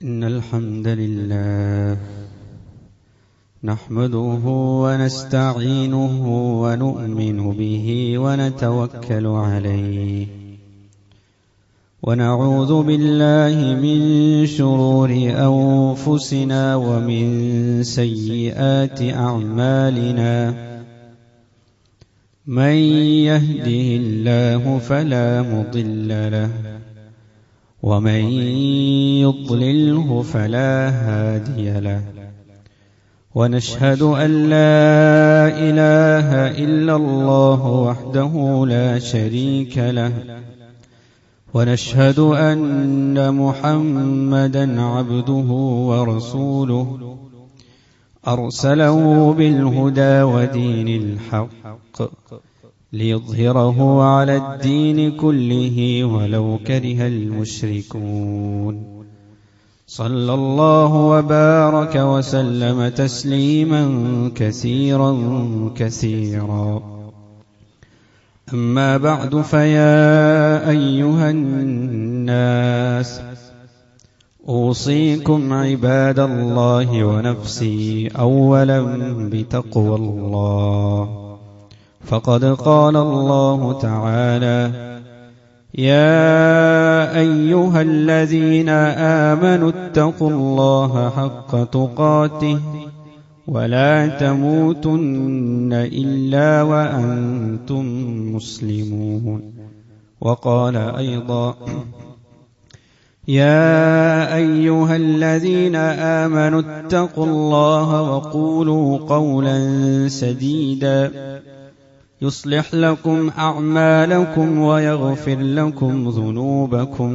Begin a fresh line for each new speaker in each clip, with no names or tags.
إن الحمد لله نحمده ونستعينه ونؤمن به ونتوكل عليه ونعوذ بالله من شرور أنفسنا ومن سيئات أعمالنا من يهده الله فلا مضل له ومن يضلله فلا هادي له ونشهد أن لا إله إلا الله وحده لا شريك له ونشهد أن محمدا عبده ورسوله أرسله بالهدى ودين الحق ليظهره على الدين كله ولو كره المشركون صلى الله وبارك وسلم تسليما كثيرا كثيرا أما بعد فيا أيها الناس أوصيكم عباد الله ونفسي أولا بتقوى الله فقد قال الله تعالى يا أيها الذين آمنوا اتقوا الله حق تقاته ولا تموتن إلا وأنتم مسلمون وقال أيضا يا أيها الذين آمنوا اتقوا الله وقولوا قولا سديدا يصلح لكم أعمالكم ويغفر لكم ذنوبكم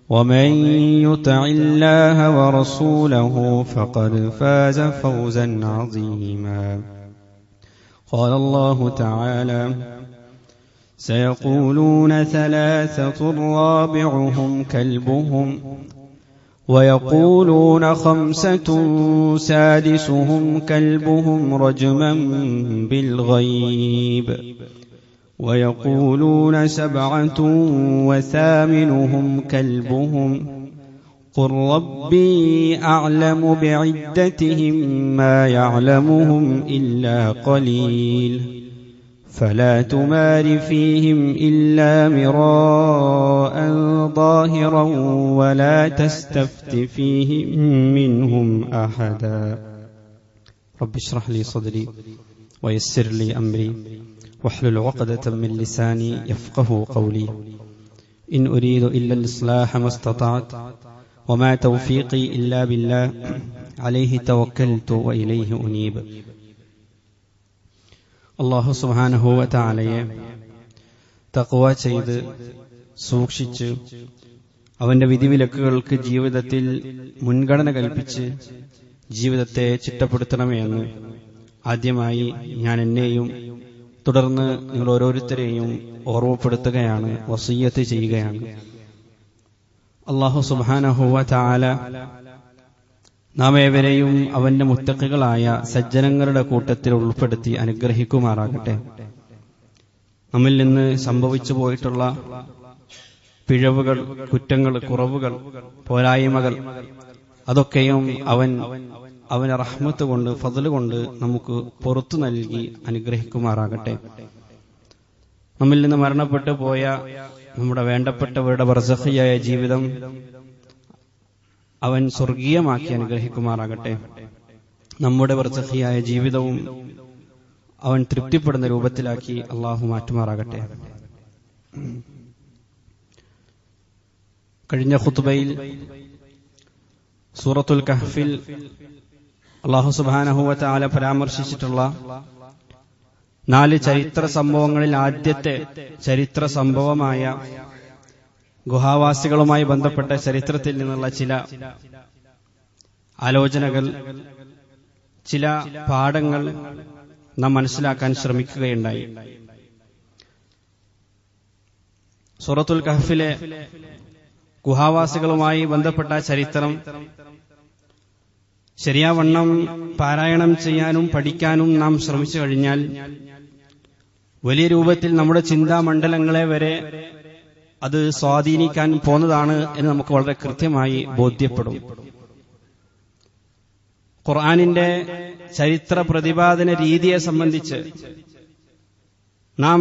ومن يطع الله ورسوله فقد فاز فوزا عظيما قال الله تعالى سيقولون ثلاثة رابعهم كلبهم ويقولون خمسة سادسهم كلبهم رجما بالغيب ويقولون سبعة وثامنهم كلبهم قل ربي أعلم بعدتهم ما يعلمهم إلا قليل فلا تمار فيهم إلا مراء ظاهرا ولا تستفت فيهم منهم أحدا رب اشرح لي صدري ويسر لي أمري واحلل عقدة من لساني يفقه قولي إن أريد إلا الإصلاح ما استطعت وما توفيقي إلا بالله عليه توكلت وإليه أنيب അല്ലാഹു സുബ്ഹാനഹു വ തആലയെ തഖ്വ ചെയ്ത് സൂക്ഷിച്ച് അവന്റെ വിധിവിലക്കുകൾക്ക് ജീവിതത്തിൽ മുൻഗണന കൽപ്പിച്ച് ജീവിതത്തെ ചിട്ടപ്പെടുത്തണമേ എന്ന് ആദ്യമായി ഞാൻ എന്നെയും തുടർന്ന് നിങ്ങൾ ഓരോരുത്തരെയും ഓർമ്മപ്പെടുത്തുകയാണ്, വസിയ്യത്ത് ചെയ്യുകയാണ്. അല്ലാഹു സുബ്ഹാനഹു വ തആല നാം ഏവരെയും അവന്റെ മുത്തഖികളായ സജ്ജനങ്ങളുടെ കൂട്ടത്തിൽ ഉൾപ്പെടുത്തി അനുഗ്രഹിക്കുമാറാകട്ടെ. നമ്മിൽ നിന്ന് സംഭവിച്ചു പോയിട്ടുള്ള പിഴവുകൾ, കുറ്റങ്ങൾ, കുറവുകൾ, പോരായ്മകൾ അതൊക്കെയും അവന്റെ റഹ്മത്ത് കൊണ്ട്, ഫദ്ല് കൊണ്ട് നമുക്ക് പുറത്തു നൽകി അനുഗ്രഹിക്കുമാറാകട്ടെ. നമ്മിൽ നിന്ന് മരണപ്പെട്ടു പോയ നമ്മുടെ വേണ്ടപ്പെട്ടവരുടെ ബർസഖിയായ ജീവിതം അവൻ സ്വർഗീയമാക്കി അനുഗ്രഹിക്കുമാറാകട്ടെ. നമ്മുടെ ബർസഖിയായ ജീവിതവും അവൻ തൃപ്തിപ്പെടുന്ന രൂപത്തിലാക്കി അള്ളാഹു മാറ്റുമാറാകട്ടെ. കഴിഞ്ഞ ഖുത്ബയിൽ സൂറത്തുൽ കഹ്ഫിൽ അല്ലാഹു സുബ്ഹാനഹു വ തആല പരാമർശിച്ചിട്ടുള്ള 4 ചരിത്ര സംഭവങ്ങളിൽ ആദ്യത്തെ ചരിത്ര സംഭവമായ ഗുഹാവാസികളുമായി ബന്ധപ്പെട്ട ചരിത്രത്തിൽ നിന്നുള്ള ചില ആലോചനകൾ, ചില പാഠങ്ങൾ നാം മനസ്സിലാക്കാൻ ശ്രമിക്കുകയുണ്ടായി. സൂറത്തുൽ കഹ്ഫിലെ ഗുഹാവാസികളുമായി ബന്ധപ്പെട്ട ചരിത്രം ശരിയാവണ്ണം പാരായണം ചെയ്യാനും പഠിക്കാനും നാം ശ്രമിച്ചു കഴിഞ്ഞാൽ വലിയ രൂപത്തിൽ നമ്മുടെ ചിന്താമണ്ഡലങ്ങളെ വരെ അത് സ്വാധീനിക്കാൻ പോന്നതാണ് എന്ന് നമുക്ക് വളരെ കൃത്യമായി ബോധ്യപ്പെടും. ഖുർആനിന്റെ ചരിത്ര പ്രതിപാദന രീതിയെ സംബന്ധിച്ച് നാം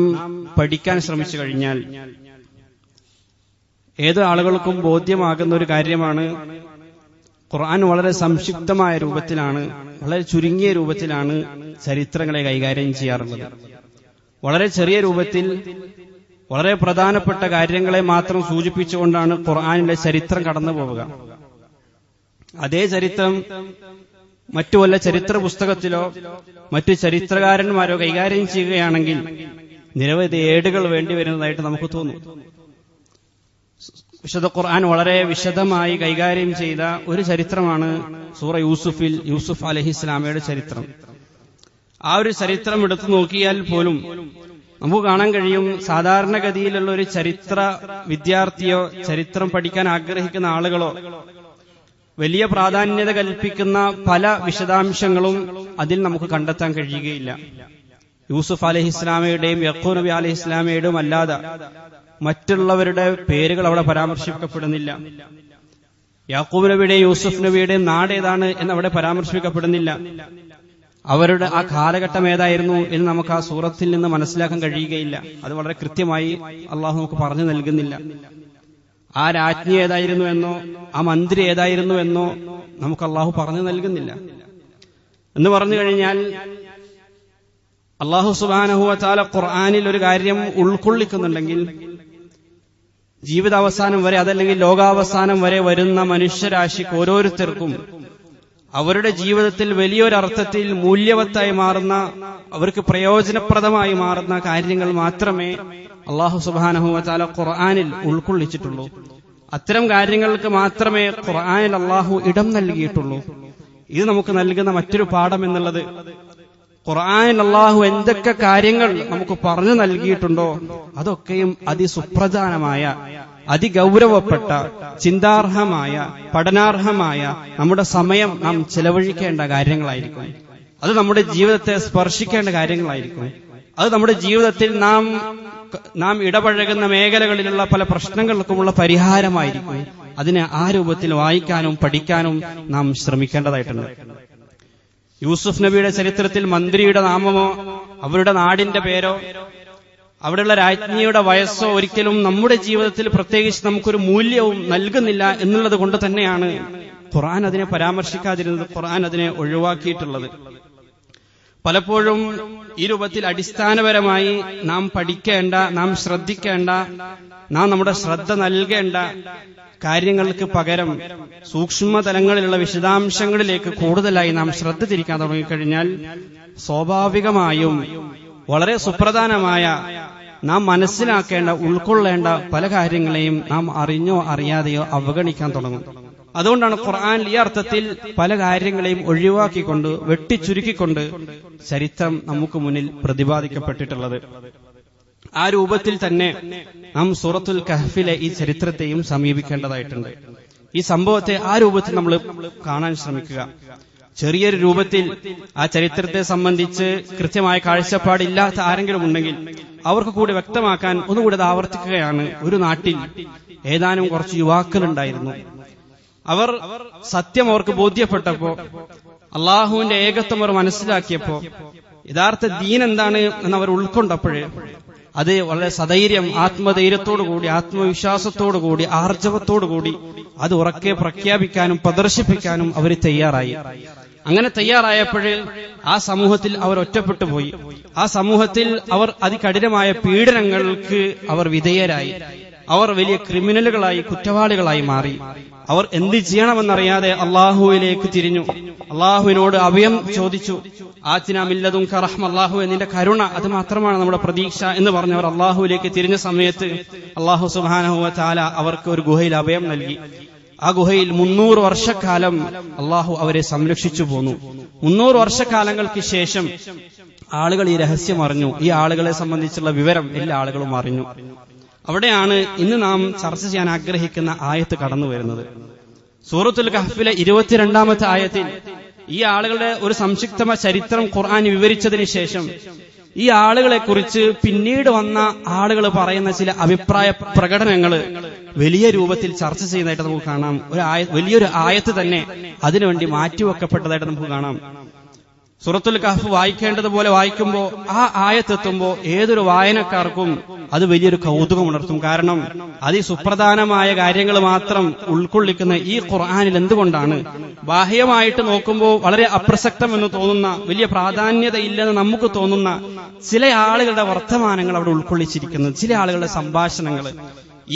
പഠിക്കാൻ ശ്രമിച്ചു കഴിഞ്ഞാൽ ഏത് ആളുകൾക്കും ബോധ്യമാകുന്ന ഒരു കാര്യമാണ്, ഖുർആൻ വളരെ സംക്ഷിപ്തമായ രൂപത്തിലാണ്, വളരെ ചുരുങ്ങിയ രൂപത്തിലാണ് ചരിത്രങ്ങളെ കൈകാര്യം ചെയ്യാറുള്ളത്. വളരെ ചെറിയ രൂപത്തിൽ വളരെ പ്രധാനപ്പെട്ട കാര്യങ്ങളെ മാത്രം സൂചിപ്പിച്ചുകൊണ്ടാണ് ഖുർആനിലെ ചരിത്രം കടന്നു പോവുക. അതേ ചരിത്രം മറ്റു വല്ല ചരിത്ര പുസ്തകത്തിലോ മറ്റു ചരിത്രകാരന്മാരോ കൈകാര്യം ചെയ്യുകയാണെങ്കിൽ നിരവധി ഏടുകൾ വേണ്ടിവരുന്നതായിട്ട് നമുക്ക് തോന്നും. വിശുദ്ധ ഖുർആൻ വളരെ വിശദമായി കൈകാര്യം ചെയ്ത ഒരു ചരിത്രമാണ് സൂറ യൂസുഫിൽ യൂസുഫ് അലൈഹിസ്സലാമയുടെ ചരിത്രം. ആ ഒരു ചരിത്രം എടുത്തു നോക്കിയാൽ പോലും നമുക്ക് കാണാൻ കഴിയും, സാധാരണഗതിയിലുള്ള ഒരു ചരിത്ര വിദ്യാർത്ഥിയോ ചരിത്രം പഠിക്കാൻ ആഗ്രഹിക്കുന്ന ആളുകളോ വലിയ പ്രാധാന്യത കൽപ്പിക്കുന്ന പല വിശദാംശങ്ങളും അതിൽ നമുക്ക് കണ്ടെത്താൻ കഴിയുകയില്ല. യൂസുഫ് അലൈഹിസ്സലാമയുടെയും യഖൂബ് നബി അലൈഹിസ്സലാമയുടെയും അല്ലാതെ മറ്റുള്ളവരുടെ പേരുകൾ അവിടെ പരാമർശിക്കപ്പെടുന്നില്ല. യാക്കൂബ് നബിയുടെയും യൂസുഫ് നബിയുടെയും നാട് ഏതാണ് എന്ന് അവിടെ പരാമർശിക്കപ്പെടുന്നില്ല. അവരുടെ ആ കാലഘട്ടം ഏതായിരുന്നു എന്ന് നമുക്ക് ആ സൂറത്തിൽ നിന്ന് മനസ്സിലാക്കാൻ കഴിയുകയില്ല. അത് വളരെ കൃത്യമായി അള്ളാഹു നമുക്ക് പറഞ്ഞു നൽകുന്നില്ല. ആ രാജ്ഞി ഏതായിരുന്നു എന്നോ ആ മന്ത്രി ഏതായിരുന്നു എന്നോ നമുക്ക് അള്ളാഹു പറഞ്ഞു നൽകുന്നില്ല. എന്ന് പറഞ്ഞു കഴിഞ്ഞാൽ അള്ളാഹു സുബ്ഹാനഹു വ തആല ഖുർആനിൽ ഒരു കാര്യം ഉൾക്കൊള്ളിക്കുന്നുണ്ടെങ്കിൽ ജീവിതാവസാനം വരെ, അതല്ലെങ്കിൽ ലോകാവസാനം വരെ വരുന്ന മനുഷ്യരാശിക്ക് ഓരോരുത്തർക്കും അവരുടെ ജീവിതത്തിൽ വലിയൊരർത്ഥത്തിൽ മൂല്യവത്തായി മാറുന്ന, അവർക്ക് പ്രയോജനപ്രദമായി മാറുന്ന കാര്യങ്ങൾ മാത്രമേ അള്ളാഹു സുബ്ഹാനഹു വ തആല ഖുർആനിൽ ഉൾക്കൊള്ളിച്ചിട്ടുള്ളൂ. അത്തരം കാര്യങ്ങൾക്ക് മാത്രമേ ഖുർആനിൽ അള്ളാഹു ഇടം നൽകിയിട്ടുള്ളൂ. ഇത് നമുക്ക് നൽകുന്ന മറ്റൊരു പാഠം എന്നുള്ളത്, ഖുർആനിൽ അള്ളാഹു എന്തൊക്കെ കാര്യങ്ങൾ നമുക്ക് പറഞ്ഞു നൽകിയിട്ടുണ്ടോ അതൊക്കെയും അതിസുപ്രധാനമായ, അതിഗൗരവപ്പെട്ട, ചിന്താർഹമായ, പഠനാർഹമായ നമ്മുടെ സമയം നാം ചെലവഴിക്കേണ്ട കാര്യങ്ങളായിരിക്കും. അത് നമ്മുടെ ജീവിതത്തെ സ്പർശിക്കേണ്ട കാര്യങ്ങളായിരിക്കും. അത് നമ്മുടെ ജീവിതത്തിൽ നാം ഇടപഴകുന്ന മേഖലകളിലുള്ള പല പ്രശ്നങ്ങൾക്കുമുള്ള പരിഹാരമായിരിക്കും. അതിനെ ആ രൂപത്തിൽ വായിക്കാനും പഠിക്കാനും നാം ശ്രമിക്കേണ്ടതായിട്ടുണ്ട്. യൂസുഫ് നബിയുടെ ചരിത്രത്തിൽ മന്ത്രിയുടെ നാമമോ അവരുടെ നാടിന്റെ പേരോ അവിടെയുള്ള രാജ്ഞിയുടെ വയസ്സോ ഒരിക്കലും നമ്മുടെ ജീവിതത്തിൽ പ്രത്യേകിച്ച് നമുക്കൊരു മൂല്യവും നൽകുന്നില്ല എന്നുള്ളത് കൊണ്ട് തന്നെയാണ് ഖുർആൻ അതിനെ പരാമർശിക്കാതിരുന്നത്, ഖുർആൻ അതിനെ ഒഴിവാക്കിയിട്ടുള്ളത്. പലപ്പോഴും ഈ രൂപത്തിൽ അടിസ്ഥാനപരമായി നാം പഠിക്കേണ്ട, നാം ശ്രദ്ധിക്കേണ്ട, നാം നമ്മുടെ ശ്രദ്ധ നൽകേണ്ട കാര്യങ്ങൾക്ക് പകരം സൂക്ഷ്മതലങ്ങളിലുള്ള വിശദാംശങ്ങളിലേക്ക് കൂടുതലായി നാം ശ്രദ്ധ തിരിക്കാൻ തുടങ്ങിക്കഴിഞ്ഞാൽ സ്വാഭാവികമായും വളരെ സുപ്രധാനമായ, നാം മനസ്സിലാക്കേണ്ട, ഉൾക്കൊള്ളേണ്ട പല കാര്യങ്ങളെയും നാം അറിഞ്ഞോ അറിയാതെയോ അവഗണിക്കാൻ തുടങ്ങും. അതുകൊണ്ടാണ് ഖുർആൻ ഈ അർത്ഥത്തിൽ പല കാര്യങ്ങളെയും ഒഴിവാക്കിക്കൊണ്ട്, വെട്ടിച്ചുരുക്കിക്കൊണ്ട് ചരിത്രം നമുക്ക് മുന്നിൽ പ്രതിപാദിക്കപ്പെട്ടിട്ടുള്ളത്. ആ രൂപത്തിൽ തന്നെ നാം സൂറത്തുൽ കഹ്ഫിലെ ഈ ചരിത്രത്തെയും സമീപിക്കേണ്ടതായിട്ടുണ്ട്. ഈ സംഭവത്തെ ആ രൂപത്തിൽ നമ്മൾ കാണാൻ ശ്രമിക്കുക. ചെറിയൊരു രൂപത്തിൽ ആ ചരിത്രത്തെ സംബന്ധിച്ച് കൃത്യമായ കാഴ്ചപ്പാടില്ലാത്ത ആരെങ്കിലും ഉണ്ടെങ്കിൽ അവർക്ക് കൂടി വ്യക്തമാക്കാൻ ഒന്നുകൂടി അത് ആവർത്തിക്കുകയാണ്. ഒരു നാട്ടിൽ ഏതാനും കുറച്ച് യുവാക്കളുണ്ടായിരുന്നു. അവർ സത്യം അവർക്ക് ബോധ്യപ്പെട്ടപ്പോ, അള്ളാഹുവിന്റെ ഏകത്വം അവർ മനസ്സിലാക്കിയപ്പോ, യഥാർത്ഥ ദീൻ എന്താണ് എന്നവർ ഉൾക്കൊണ്ടപ്പോഴേ അത് വളരെ സധൈര്യം, ആത്മധൈര്യത്തോടുകൂടി, ആത്മവിശ്വാസത്തോടുകൂടി, ആർജവത്തോടുകൂടി അത് ഉറക്കെ പ്രഖ്യാപിക്കാനും പ്രദർശിപ്പിക്കാനും അവർ തയ്യാറായി. അങ്ങനെ തയ്യാറായപ്പോഴേ ആ സമൂഹത്തിൽ അവർ ഒറ്റപ്പെട്ടു പോയി. ആ സമൂഹത്തിൽ അവർ അതികഠിനമായ പീഡനങ്ങൾക്ക് അവർ വിധേയരായി. അവർ വലിയ ക്രിമിനലുകളായി, കുറ്റവാളികളായി മാറി. അവർ എന്ത് ചെയ്യണമെന്നറിയാതെ അള്ളാഹുവിലേക്ക് തിരിഞ്ഞു. അള്ളാഹുവിനോട് അഭയം ചോദിച്ചു. ആതിനാ മിൻ ലദുൻക റഹ്മ, അള്ളാഹുവേ നിന്റെ കരുണ അത് മാത്രമാണ് നമ്മുടെ പ്രതീക്ഷ എന്ന് പറഞ്ഞവർ അള്ളാഹുവിലേക്ക് തിരിഞ്ഞ സമയത്ത് അള്ളാഹു സുബ്ഹാനഹു വ തആല അവർക്ക് ഒരു ഗുഹയിൽ അഭയം നൽകി. ആ ഗുഹയിൽ 300 വർഷക്കാലം അള്ളാഹു അവരെ സംരക്ഷിച്ചു പോന്നു. 300 വർഷക്കാലങ്ങൾക്ക് ശേഷം ആളുകൾ ഈ രഹസ്യം അറിഞ്ഞു. ഈ ആളുകളെ സംബന്ധിച്ചുള്ള വിവരം എല്ലാ ആളുകളും അറിഞ്ഞു. അവിടെയാണ് ഇന്ന് നാം ചർച്ച ചെയ്യാൻ ആഗ്രഹിക്കുന്ന ആയത്ത് കടന്നു വരുന്നത്. സൂറത്തുൽ കഹ്ഫിലെ 22-ാമത്തെ ആയത്തിൽ ഈ ആളുകളുടെ ഒരു സംക്ഷിപ്തമായ ചരിത്രം ഖുർആൻ വിവരിച്ചതിന് ശേഷം ഈ ആളുകളെ കുറിച്ച് പിന്നീട് വന്ന ആളുകൾ പറയുന്ന ചില അഭിപ്രായ പ്രകടനങ്ങൾ വലിയ രൂപത്തിൽ ചർച്ച ചെയ്യുന്നതായിട്ട് നമുക്ക് കാണാം. വലിയൊരു ആയത്ത് തന്നെ അതിനുവേണ്ടി മാറ്റിവെക്കപ്പെട്ടതായിട്ട് നമുക്ക് കാണാം. സൂറത്തുൽ കഹ്ഫ് വായിക്കേണ്ടതുപോലെ വായിക്കുമ്പോൾ ആ ആയത്തെത്തുമ്പോൾ ഏതൊരു വായനക്കാർക്കും അത് വലിയൊരു കൗതുകം ഉണർത്തും. കാരണം അതിസുപ്രധാനമായ കാര്യങ്ങൾ മാത്രം ഉൾക്കൊള്ളിക്കുന്ന ഈ ഖുർആനിൽ എന്തുകൊണ്ടാണ് ബാഹ്യമായിട്ട് നോക്കുമ്പോൾ വളരെ അപ്രസക്തമെന്ന് തോന്നുന്ന, വലിയ പ്രാധാന്യതയില്ലെന്ന് നമുക്ക് തോന്നുന്ന ചില ആളുകളുടെ വർത്തമാനങ്ങൾ അവിടെ ഉൾക്കൊള്ളിച്ചിരിക്കുന്നത്, ചില ആളുകളുടെ സംഭാഷണങ്ങൾ,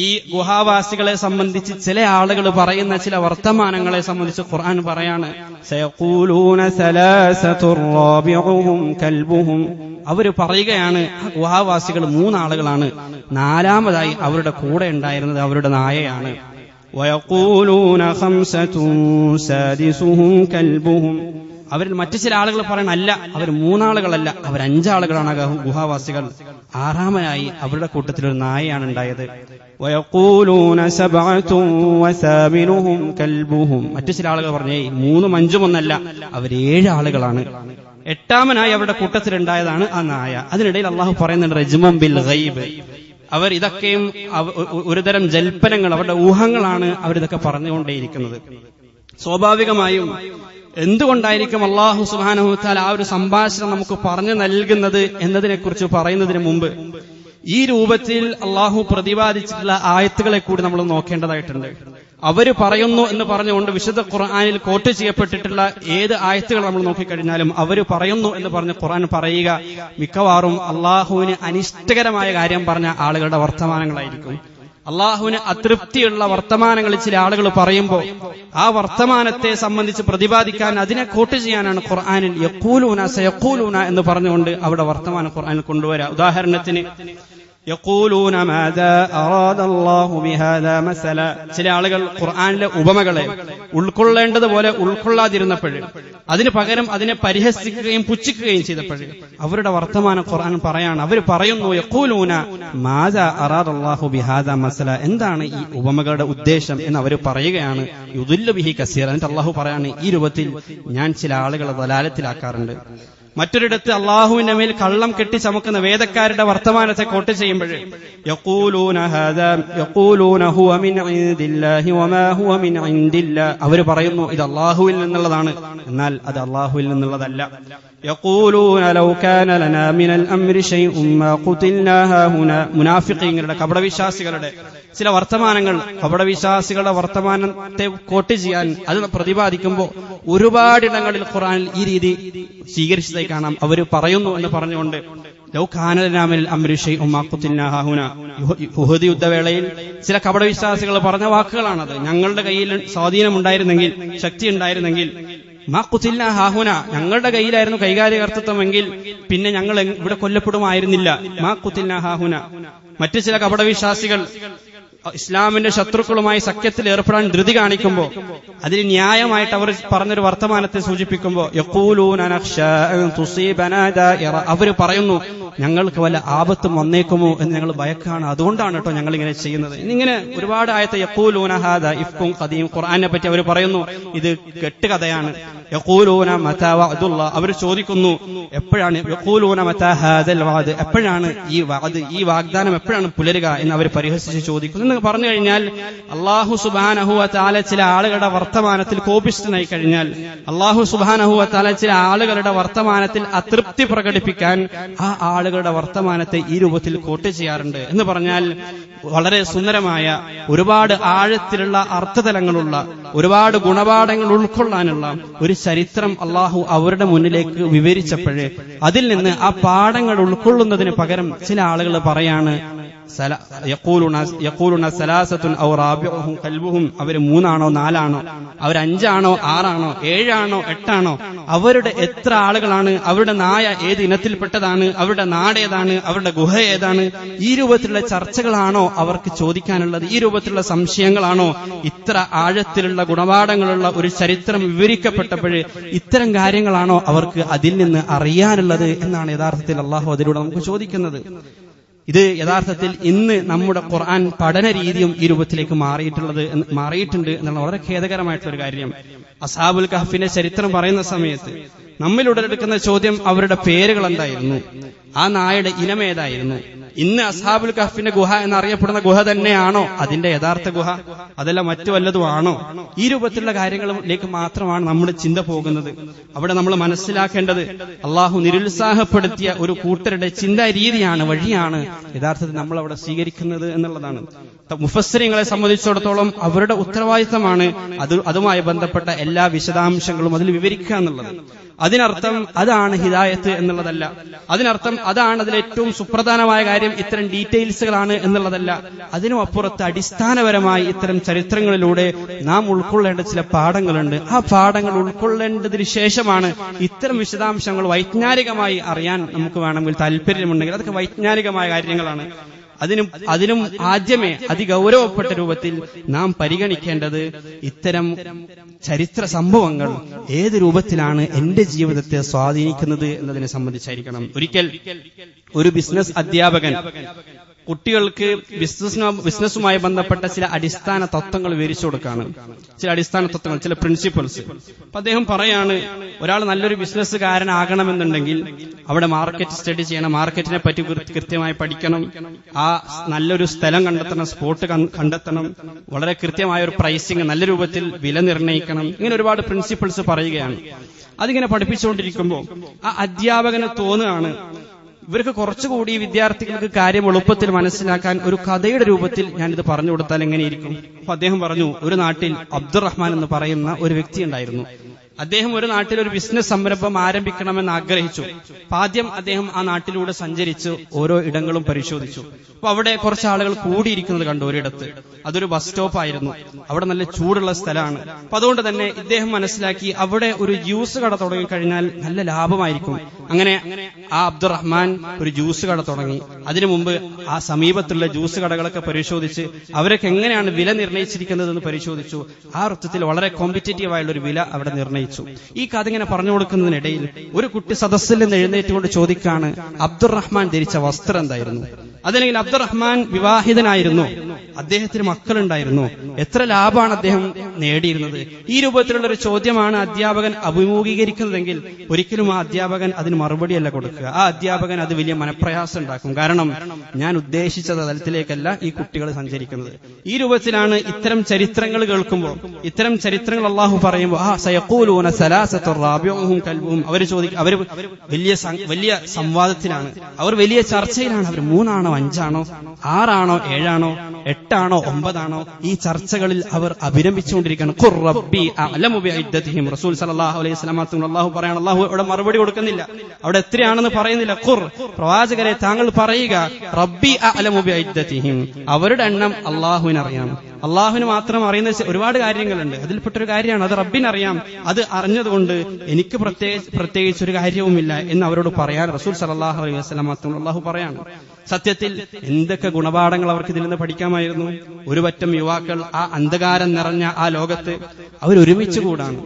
ഈ ഗുഹാവാസികളെ സംബന്ധിച്ച് ചില ആളുകൾ പറയുന്ന ചില വർത്തമാനങ്ങളെ സംബന്ധിച്ച് ഖുർആൻ പറയാണ്, സയഖൂലൂന സലാസതുർ റാബിഉഹും കൽബുഹും. അവർ പറയുകയാണ് ആ ഗുഹാവാസികൾ 3 ആളുകളാണ്, 4ാമതായി അവരുടെ കൂടെ ഉണ്ടായിരുന്നത് അവരുടെ നായയാണ്. വയഖൂലൂന ഖംസതുൻ സാദിസുഹും കൽബുഹും. അവരിൽ മറ്റു ചില ആളുകൾ പറയണം, അല്ല, അവർ 3 ആളുകളല്ല, അവർ 5 ആളുകളാണ് ഗുഹാവാസികൾ. 6ാമനായി അവരുടെ കൂട്ടത്തിൽ ഒരു നായയാണ് ഉണ്ടായത്. വയഖൂലൂന സബ്അതുൻ വസാമിനുഹും കൽബുഹും. മറ്റു ചില ആളുകൾ പറഞ്ഞു 3ഉം 5ഉം ഒന്നല്ല, അവർ 7 ആളുകളാണ്. 8ാമനായി അവരുടെ കൂട്ടത്തിലുണ്ടായതാണ് ആ നായ. അതിനിടയിൽ അള്ളാഹു പറയുന്നുണ്ട് റജ്മം ബിൽ ഗൈബ്. അവർ ഇതൊക്കെയും ഒരുതരം ജൽപ്പനങ്ങൾ, അവരുടെ ഊഹങ്ങളാണ് അവരിതൊക്കെ പറഞ്ഞുകൊണ്ടേയിരിക്കുന്നത്. സ്വാഭാവികമായും എന്തുകൊണ്ടായിരിക്കും അല്ലാഹു സുബ്ഹാനഹു വ തആല ആ ഒരു സംഭാഷണം നമുക്ക് പറഞ്ഞു നൽകുന്നത് എന്നതിനെക്കുറിച്ച് പറയുന്നതിന് മുമ്പ് ഈ രൂപത്തിൽ അല്ലാഹു പ്രതിപാദിച്ചിട്ടുള്ള ആയത്തുകളെ കൂടി നമ്മൾ നോക്കേണ്ടതായിട്ടുണ്ട്. അവര് പറയുന്നു എന്ന് പറഞ്ഞുകൊണ്ട് വിശുദ്ധ ഖുർആനിൽ കോട്ട് ചെയ്യപ്പെട്ടിട്ടുള്ള ഏത് ആയത്തുകൾ നമ്മൾ നോക്കിക്കഴിഞ്ഞാലും അവര് പറയുന്നു എന്ന് പറഞ്ഞ് ഖുർആൻ പറയുക മിക്കവാറും അല്ലാഹുവിന് അനിഷ്ടകരമായ കാര്യം പറഞ്ഞ ആളുകളുടെ വർത്തമാനങ്ങളായിരിക്കും. അള്ളാഹുവിന് അതൃപ്തിയുള്ള വർത്തമാനങ്ങൾ ചില ആളുകൾ പറയുമ്പോൾ ആ വർത്തമാനത്തെ സംബന്ധിച്ച് പ്രതിപാദിക്കാൻ, അതിനെ കോട്ട് ചെയ്യാനാണ് ഖുർആനിൽ യഖൂലൂന സയഖൂലൂന എന്ന് പറഞ്ഞുകൊണ്ട് അവിടെ വർത്തമാനം ഖുർആനിൽ കൊണ്ടുവരാം. ഉദാഹരണത്തിന് യഖൂലൂന മാദാ അറാദല്ലാഹു ബിഹാദാ മസല. ചില ആളുകൾ ഖുർആനിലെ ഉപമകളെ ഉൾക്കൊള്ളേണ്ടതുപോലെ ഉൾക്കൊള്ളാതിരുന്നപ്പോൾ അതിന് പകരം അതിനെ പരിഹസിക്കുകയും പുച്ഛിക്കുകയും ചെയ്തപ്പോൾ അവരുടെ വർത്തമാനം ഖുർആൻ പറയാണ്. അവർ പറയുന്നു യഖൂലൂന മാദാ അറാദല്ലാഹു ബിഹാദാ മസല. എന്താണ് ഈ ഉപമകളുടെ ഉദ്ദേശം എന്ന് അവർ പറയുകയാണ്. യുദില്ലു ബിഹി കസീറ. എന്നിട്ട് അല്ലാഹു പറയാണ്, ഈ രൂപത്തിൽ ഞാൻ ചില ആളുകളെ ദലാലത്തിലാക്കാറുണ്ട്. മറ്റൊരിടത്ത് അള്ളാഹുവിന്റെ മേൽ കള്ളം കെട്ടി ചമക്കുന്ന വേദക്കാരുടെ വർത്തമാനത്തെ കോട്ട് ചെയ്യുമ്പോൾ അവർ പറയുന്നു ഇത് അള്ളാഹുവിൽ നിന്നുള്ളതാണ്, എന്നാൽ അത് അള്ളാഹുവിൽ നിന്നുള്ളതല്ല. മുനാഫിഖീങ്ങളുടെ കപടവിശ്വാസികളുടെ ചില വർത്തമാനങ്ങൾ, കപടവിശ്വാസികളുടെ വർത്തമാനത്തെ കോട്ട് ചെയ്യാൻ അത് പ്രതിപാദിക്കുമ്പോൾ ഒരുപാടിടങ്ങളിൽ ഖുർആനിൽ ഈ രീതി സ്വീകരിച്ചതായി കാണാം. അവർ പറയുന്നു എന്ന് പറഞ്ഞുകൊണ്ട് ഉഹദ് യുദ്ധവേളയിൽ ചില കപടവിശ്വാസികൾ പറഞ്ഞ വാക്കുകളാണത്. ഞങ്ങളുടെ കയ്യിൽ സ്വാധീനമുണ്ടായിരുന്നെങ്കിൽ, ശക്തി ഉണ്ടായിരുന്നെങ്കിൽ, മാഖുതിൽനാ ഹാഹുന, ഞങ്ങളുടെ കയ്യിലായിരുന്നു കൈകാര്യകർത്തൃത്വമെങ്കിൽ പിന്നെ ഞങ്ങൾ ഇവിടെ കൊല്ലപ്പെടുമായിരുന്നില്ല. മാഖുതിൽനാ ഹാഹുന. മറ്റു ചില കപടവിശ്വാസികൾ ഇസ്ലാമിന്റെ ശത്രുക്കളുമായി സഖ്യത്തിൽ ഏർപ്പെടാൻ ധൃതി കാണിക്കുമ്പോൾ അതിന് ന്യായമായിട്ട് അവർ പറഞ്ഞൊരു വർത്തമാനത്തെ സൂചിപ്പിക്കുമ്പോൾ അവർ പറയുന്നു ഞങ്ങൾക്ക് വല്ല ആപത്തും വന്നേക്കുമോ എന്ന് ഞങ്ങൾ ഭയക്കാണ്, അതുകൊണ്ടാണ് കേട്ടോ ഞങ്ങൾ ഇങ്ങനെ ചെയ്യുന്നത്. ഇങ്ങനെ ഒരുപാട് ആയത്തെ യഖൂലൂന ഹാദാ ഇഫ്കുൻ ഖദീം. ഖുർആനെ പറ്റി അവർ പറയുന്നു ഇത് കെട്ടുകഥയാണ്. യഖൂലൂന മതാ വഅദുല്ലാ. അവർ ചോദിക്കുന്നു എപ്പോഴാണ്, യഖൂലൂന മതാ ഹാദൽ വഅദ്, എപ്പോഴാണ് ഈ വഅദ്, ഈ വാഗ്ദാനം എപ്പോഴാണ് പുലരുക എന്ന് അവർ പരിഹസിച്ച് ചോദിക്കുന്നു. എന്ന് പറഞ്ഞു കഴിഞ്ഞാൽ അല്ലാഹു സുബ്ഹാനഹു വ തആല ചില ആളുകളുടെ വർത്തമാനത്തിൽ കോപിഷ്ഠനായി കഴിഞ്ഞാൽ, അല്ലാഹു സുബ്ഹാനഹു വ തആല ചില ആളുകളുടെ വർത്തമാനത്തിൽ അതൃപ്തി പ്രകടിപ്പിക്കാൻ ആ ആളുകളുടെ വർത്തമാനത്തെ ഈ രൂപത്തിൽ കോട്ട് ചെയ്യാറുണ്ട്. എന്ന് പറഞ്ഞാൽ വളരെ സുന്ദരമായ, ഒരുപാട് ആഴത്തിലുള്ള അർത്ഥതലങ്ങളുള്ള, ഒരുപാട് ഗുണപാഠങ്ങൾ ഉൾക്കൊള്ളാനുള്ള ഒരു ചരിത്രം അള്ളാഹു അവരുടെ മുന്നിലേക്ക് വിവരിച്ചപ്പോഴേ അതിൽ നിന്ന് ആ പാഠങ്ങൾ ഉൾക്കൊള്ളുന്നതിന് പകരം ചില ആളുകൾ പറയാണ് യഖൂലുന സലാസത്തുൻ ഔ റാബിഉഹും കൽബുഹും. അവർ 3 ആണോ 4 ആണോ, അവർ 5 ആണോ 6 ആണോ 7 ആണോ 8 ആണോ, അവരുടെ എത്ര ആളുകളാണ്, അവരുടെ നായ ഏത് ഇനത്തിൽപ്പെട്ടതാണ്, അവരുടെ നാടേതാണ്, അവരുടെ ഗുഹ ഏതാണ്, ഈ രൂപത്തിലുള്ള ചർച്ചകളാണോ അവർക്ക് ചോദിക്കാനുള്ളത്? ഈ രൂപത്തിലുള്ള സംശയങ്ങളാണോ? ഇത്ര ആഴത്തിലുള്ള ഗുണപാഠങ്ങളുള്ള ഒരു ചരിത്രം വിവരിക്കപ്പെട്ടപ്പോൾ ഇത്തരം കാര്യങ്ങളാണോ അവർക്ക് അതിൽ നിന്ന് അറിയാനുള്ളത് എന്നാണ് യഥാർത്ഥത്തിൽ അള്ളാഹു അതിലൂടെ നമുക്ക് ചോദിക്കുന്നത്. ഇത് യഥാർത്ഥത്തിൽ ഇന്ന് നമ്മുടെ ഖുർആൻ പഠന രീതിയും ഈ രൂപത്തിലേക്ക് മാറിയിട്ടുണ്ട് എന്നുള്ള വളരെ ഖേദകരമായിട്ടുള്ള ഒരു കാര്യം. അസ്ഹാബുൽ കഹ്ഫിന്റെ ചരിത്രം പറയുന്ന സമയത്ത് നമ്മിൽ ഉടലെടുക്കുന്ന ചോദ്യം അവരുടെ പേരുകൾ എന്തായിരുന്നു, ആ നായയുടെ ഇനമേതായിരുന്നു, ഇന്ന് അസ്ഹാബുൽ കഹ്ഫിന്റെ ഗുഹ എന്നറിയപ്പെടുന്ന ഗുഹ തന്നെയാണോ അതിന്റെ യഥാർത്ഥ ഗുഹ, അതല്ല മറ്റു വല്ലതും ആണോ? ഈ രൂപത്തിലുള്ള കാര്യങ്ങളിലേക്ക് മാത്രമാണ് നമ്മുടെ ചിന്ത പോകുന്നത്. അവിടെ നമ്മൾ മനസ്സിലാക്കേണ്ടത് അള്ളാഹു നിരുത്സാഹപ്പെടുത്തിയ ഒരു കൂട്ടരുടെ ചിന്താ രീതിയാണ്, വഴിയാണ് യഥാർത്ഥത്തിൽ നമ്മൾ അവിടെ സ്വീകരിക്കുന്നത് എന്നുള്ളതാണ്. മുഫസ്സിരിങ്ങളെ സംബന്ധിച്ചിടത്തോളം അവരുടെ ഉത്തരവാദിത്തമാണ് അതുമായി ബന്ധപ്പെട്ട എല്ലാ വിശദാംശങ്ങളും അതിൽ വിവരിക്കുക എന്നുള്ളത്. അതിനർത്ഥം അതാണ് ഹിദായത്ത് എന്നുള്ളതല്ല, അതിനർത്ഥം അതാണ് അതിലേറ്റവും സുപ്രധാനമായ കാര്യം, ഇത്തരം ഡീറ്റെയിൽസുകളാണ് എന്നുള്ളതല്ല. അതിനും അപ്പുറത്ത് അടിസ്ഥാനപരമായി ഇത്തരം ചരിത്രങ്ങളിലൂടെ നാം ഉൾക്കൊള്ളേണ്ട ചില പാഠങ്ങളുണ്ട്. ആ പാഠങ്ങൾ ഉൾക്കൊള്ളേണ്ടതിന് ശേഷമാണ് ഇത്തരം വിശദാംശങ്ങൾ വൈജ്ഞാനികമായി അറിയാൻ നമുക്ക് വേണമെങ്കിൽ താല്പര്യമുണ്ടെങ്കിൽ അതൊക്കെ വൈജ്ഞാനികമായ കാര്യങ്ങളാണ്. അതിനും ആദ്യമേ അതിഗൗരവപ്പെട്ട രൂപത്തിൽ നാം പരിഗണിക്കേണ്ടത് ഇത്തരം ചരിത്ര സംഭവങ്ങൾ ഏത് രൂപത്തിലാണ് എന്റെ ജീവിതത്തെ സ്വാധീനിക്കുന്നത് എന്നതിനെ സംബന്ധിച്ചായിരിക്കണം. ഒരിക്കൽ ഒരു ബിസിനസ് അധ്യാപകൻ കുട്ടികൾക്ക് ബിസിനസ്സുമായി ബന്ധപ്പെട്ട ചില അടിസ്ഥാന തത്വങ്ങൾ വിവരിച്ചു കൊടുക്കാണ്. ചില അടിസ്ഥാന തത്വങ്ങൾ, ചില പ്രിൻസിപ്പിൾസ്. അപ്പൊ അദ്ദേഹം പറയാണ്, ഒരാൾ നല്ലൊരു ബിസിനസ്സുകാരനാകണമെന്നുണ്ടെങ്കിൽ അവിടെ മാർക്കറ്റ് സ്റ്റഡി ചെയ്യണം, മാർക്കറ്റിനെ പറ്റി കൃത്യമായി പഠിക്കണം, ആ നല്ലൊരു സ്ഥലം കണ്ടെത്തണം, സ്പോട്ട് കണ്ടെത്തണം, വളരെ കൃത്യമായ ഒരു പ്രൈസിങ്, നല്ല രൂപത്തിൽ വില നിർണ്ണയിക്കണം. ഇങ്ങനെ ഒരുപാട് പ്രിൻസിപ്പിൾസ് പറയുകയാണ്. അതിങ്ങനെ പഠിപ്പിച്ചുകൊണ്ടിരിക്കുമ്പോൾ ആ അധ്യാപകന് തോന്നുകയാണ്, ഇവർക്ക് കുറച്ചുകൂടി വിദ്യാർത്ഥികൾക്ക് കാര്യം എളുപ്പത്തിൽ മനസ്സിലാക്കാൻ ഒരു കഥയുടെ രൂപത്തിൽ ഞാനിത് പറഞ്ഞു കൊടുത്താൽ എങ്ങനെയിരിക്കും. അപ്പൊ അദ്ദേഹം പറഞ്ഞു, ഒരു നാട്ടിൽ അബ്ദുറഹ്മാൻ എന്ന് പറയുന്ന ഒരു വ്യക്തി ഉണ്ടായിരുന്നു. അദ്ദേഹം ഒരു നാട്ടിൽ ഒരു ബിസിനസ് സംരംഭം ആരംഭിക്കണമെന്ന് ആഗ്രഹിച്ചു. ആദ്യം അദ്ദേഹം ആ നാട്ടിലൂടെ സഞ്ചരിച്ച് ഓരോ ഇടങ്ങളും പരിശോധിച്ചു. അപ്പൊ അവിടെ കുറച്ച് ആളുകൾ കൂടിയിരിക്കുന്നത് കണ്ടു ഒരിടത്ത്. അതൊരു ബസ് സ്റ്റോപ്പ് ആയിരുന്നു. അവിടെ നല്ല ചൂടുള്ള സ്ഥലമാണ്. അപ്പൊ അതുകൊണ്ട് തന്നെ ഇദ്ദേഹം മനസ്സിലാക്കി അവിടെ ഒരു ജ്യൂസ് കട തുടങ്ങിക്കഴിഞ്ഞാൽ നല്ല ലാഭമായിരിക്കും. അങ്ങനെ ആ അബ്ദുറഹ്മാൻ ഒരു ജ്യൂസ് കട തുടങ്ങി. അതിനു മുമ്പ് ആ സമീപത്തുള്ള ജ്യൂസ് കടകളൊക്കെ പരിശോധിച്ച് അവരൊക്കെ എങ്ങനെയാണ് വില നിർണ്ണയിച്ചിരിക്കുന്നതെന്ന് പരിശോധിച്ചു. ആ അർത്ഥത്തിൽ വളരെ കോമ്പറ്റീറ്റീവായുള്ള ഒരു വില അവിടെ നിർണ്ണയിച്ചു. ഈ കഥ ഇങ്ങനെ പറഞ്ഞു കൊടുക്കുന്നതിനിടയിൽ ഒരു കുട്ടി സദസ്സിൽ നിന്ന് എഴുന്നേറ്റുകൊണ്ട് ചോദിക്കാണ്, അബ്ദുറഹ്മാൻ ധരിച്ച വസ്ത്രം എന്തായിരുന്നു? അതല്ലെങ്കിൽ അബ്ദുറഹ്മാൻ വിവാഹിതനായിരുന്നു, അദ്ദേഹത്തിന് മക്കളുണ്ടായിരുന്നു, എത്ര ലാഭമാണ് അദ്ദേഹം നേടിയിരുന്നത്? ഈ രൂപത്തിലുള്ള ഒരു ചോദ്യമാണ് അധ്യാപകൻ അഭിമുഖീകരിക്കുന്നതെങ്കിൽ ഒരിക്കലും ആ അധ്യാപകൻ അതിന് മറുപടിയല്ല കൊടുക്കുക. ആ അധ്യാപകൻ അത് വലിയ മനപ്രയാസം ഉണ്ടാക്കും. കാരണം ഞാൻ ഉദ്ദേശിച്ച തലത്തിലേക്കല്ല ഈ കുട്ടികൾ സഞ്ചരിക്കുന്നത്. ഈ രൂപത്തിലാണ് ഇത്തരം ചരിത്രങ്ങൾ കേൾക്കുമ്പോൾ, ഇത്തരം ചരിത്രങ്ങൾ അള്ളാഹു പറയുമ്പോൾ അവർ വലിയ സംവാദത്തിലാണ്, അവർ വലിയ ചർച്ചയിലാണ്. അവർ 3 ആണോ 5 ആണോ 6 ആണോ 7 ആണോ 8 ആണോ 9 ആണോ ഈ ചർച്ചകളിൽ അവർ അഭിരമിച്ചുകൊണ്ടിരിക്കുകയാണ്. ഖുർ റബ്ബി അഅലമു ബിഇദ്ദതിഹിം. റസൂൽ സല്ലല്ലാഹു അലൈഹി വസല്ലം അല്ലാഹു പറയാണ്, അല്ലാഹു അവിടെ മറുപടി കൊടുക്കുന്നില്ല, അവിടെ എത്രയാണെന്ന് പറയുന്നില്ല. ഖുർ, പ്രവാചകരെ താങ്കൾ പറയുക, റബ്ബി അഅലമു ബിഇദ്ദതിഹിം, അവരുടെ എണ്ണം അല്ലാഹുവിനറിയാം. അള്ളാഹുവിന് മാത്രം അറിയുന്ന ഒരുപാട് കാര്യങ്ങളുണ്ട്. അതിൽപ്പെട്ടൊരു കാര്യമാണ് അത് റബ്ബിനറിയാം. അത് അറിഞ്ഞതുകൊണ്ട് എനിക്ക് പ്രത്യേകിച്ച് ഒരു കാര്യവുമില്ല എന്ന് അവരോട് പറയാൻ റസൂൽ സല്ലല്ലാഹു അലൈഹി വസല്ലം അല്ലാഹു പറയാണ്. സത്യത്തിൽ എന്തൊക്കെ ഗുണപാഠങ്ങൾ അവർക്ക് ഇതിൽ നിന്ന് പഠിക്കാമായിരുന്നു. ഒരു പറ്റം യുവാക്കൾ ആ അന്ധകാരം നിറഞ്ഞ ആ ലോകത്ത് അവരൊരുമിച്ച് കൂടാണ്.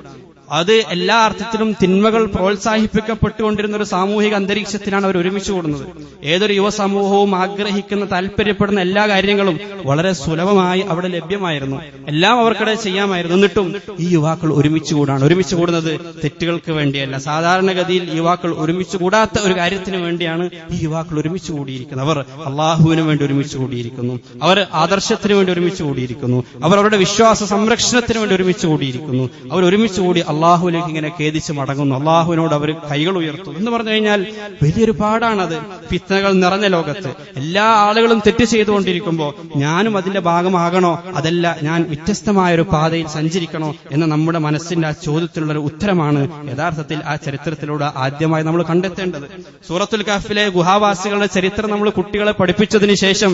അത് എല്ലാ അർത്ഥത്തിലും തിന്മകൾ പ്രോത്സാഹിപ്പിക്കപ്പെട്ടുകൊണ്ടിരുന്ന ഒരു സാമൂഹിക അന്തരീക്ഷത്തിലാണ് അവർ ഒരുമിച്ച് കൂടുന്നത്. ഏതൊരു യുവ സമൂഹവും ആഗ്രഹിക്കുന്ന, താല്പര്യപ്പെടുന്ന എല്ലാ കാര്യങ്ങളും വളരെ സുലഭമായി അവിടെ ലഭ്യമായിരുന്നു. എല്ലാം അവർക്കിടെ ചെയ്യാമായിരുന്നു. എന്നിട്ടും ഈ യുവാക്കൾ ഒരുമിച്ച് കൂടാണ്. ഒരുമിച്ച് കൂടുന്നത് തെറ്റുകൾക്ക് വേണ്ടിയല്ല. സാധാരണഗതിയിൽ യുവാക്കൾ ഒരുമിച്ച് കൂടാത്ത ഒരു കാര്യത്തിന് വേണ്ടിയാണ് ഈ യുവാക്കൾ ഒരുമിച്ച് കൂടിയിരിക്കുന്നത്. അവർ അള്ളാഹുവിന് വേണ്ടി ഒരുമിച്ച് കൂടിയിരിക്കുന്നു, അവർ ആദർശത്തിന് വേണ്ടി ഒരുമിച്ച് കൂടിയിരിക്കുന്നു, അവർ അവരുടെ വിശ്വാസ സംരക്ഷണത്തിന് വേണ്ടി ഒരുമിച്ച് കൂടിയിരിക്കുന്നു. അവർ ഒരുമിച്ച് കൂടി അള്ളാഹുവിലേക്ക് ഇങ്ങനെ ഖേദിച്ച് മടങ്ങുന്നു. അള്ളാഹുവിനോട് അവർ കൈകൾ ഉയർത്തും എന്ന് പറഞ്ഞു കഴിഞ്ഞാൽ വലിയൊരു പാടാണത്. ഫിത്നകൾ നിറഞ്ഞ ലോകത്ത് എല്ലാ ആളുകളും തെറ്റ് ചെയ്തുകൊണ്ടിരിക്കുമ്പോൾ ഞാനും അതിന്റെ ഭാഗമാകണോ, അതല്ല ഞാൻ വ്യത്യസ്തമായ ഒരു പാതയിൽ സഞ്ചരിക്കണോ എന്ന നമ്മുടെ മനസ്സിന്റെ ആ ചോദ്യത്തിലുള്ളൊരു ഉത്തരമാണ് യഥാർത്ഥത്തിൽ ആ ചരിത്രത്തിലൂടെ ആദ്യമായി നമ്മൾ കണ്ടെത്തേണ്ടത്. സൂറത്തുൽ കഹ്ഫിലെ ഗുഹാവാസികളുടെ ചരിത്രം നമ്മൾ കുട്ടികളെ പഠിപ്പിച്ചതിന് ശേഷം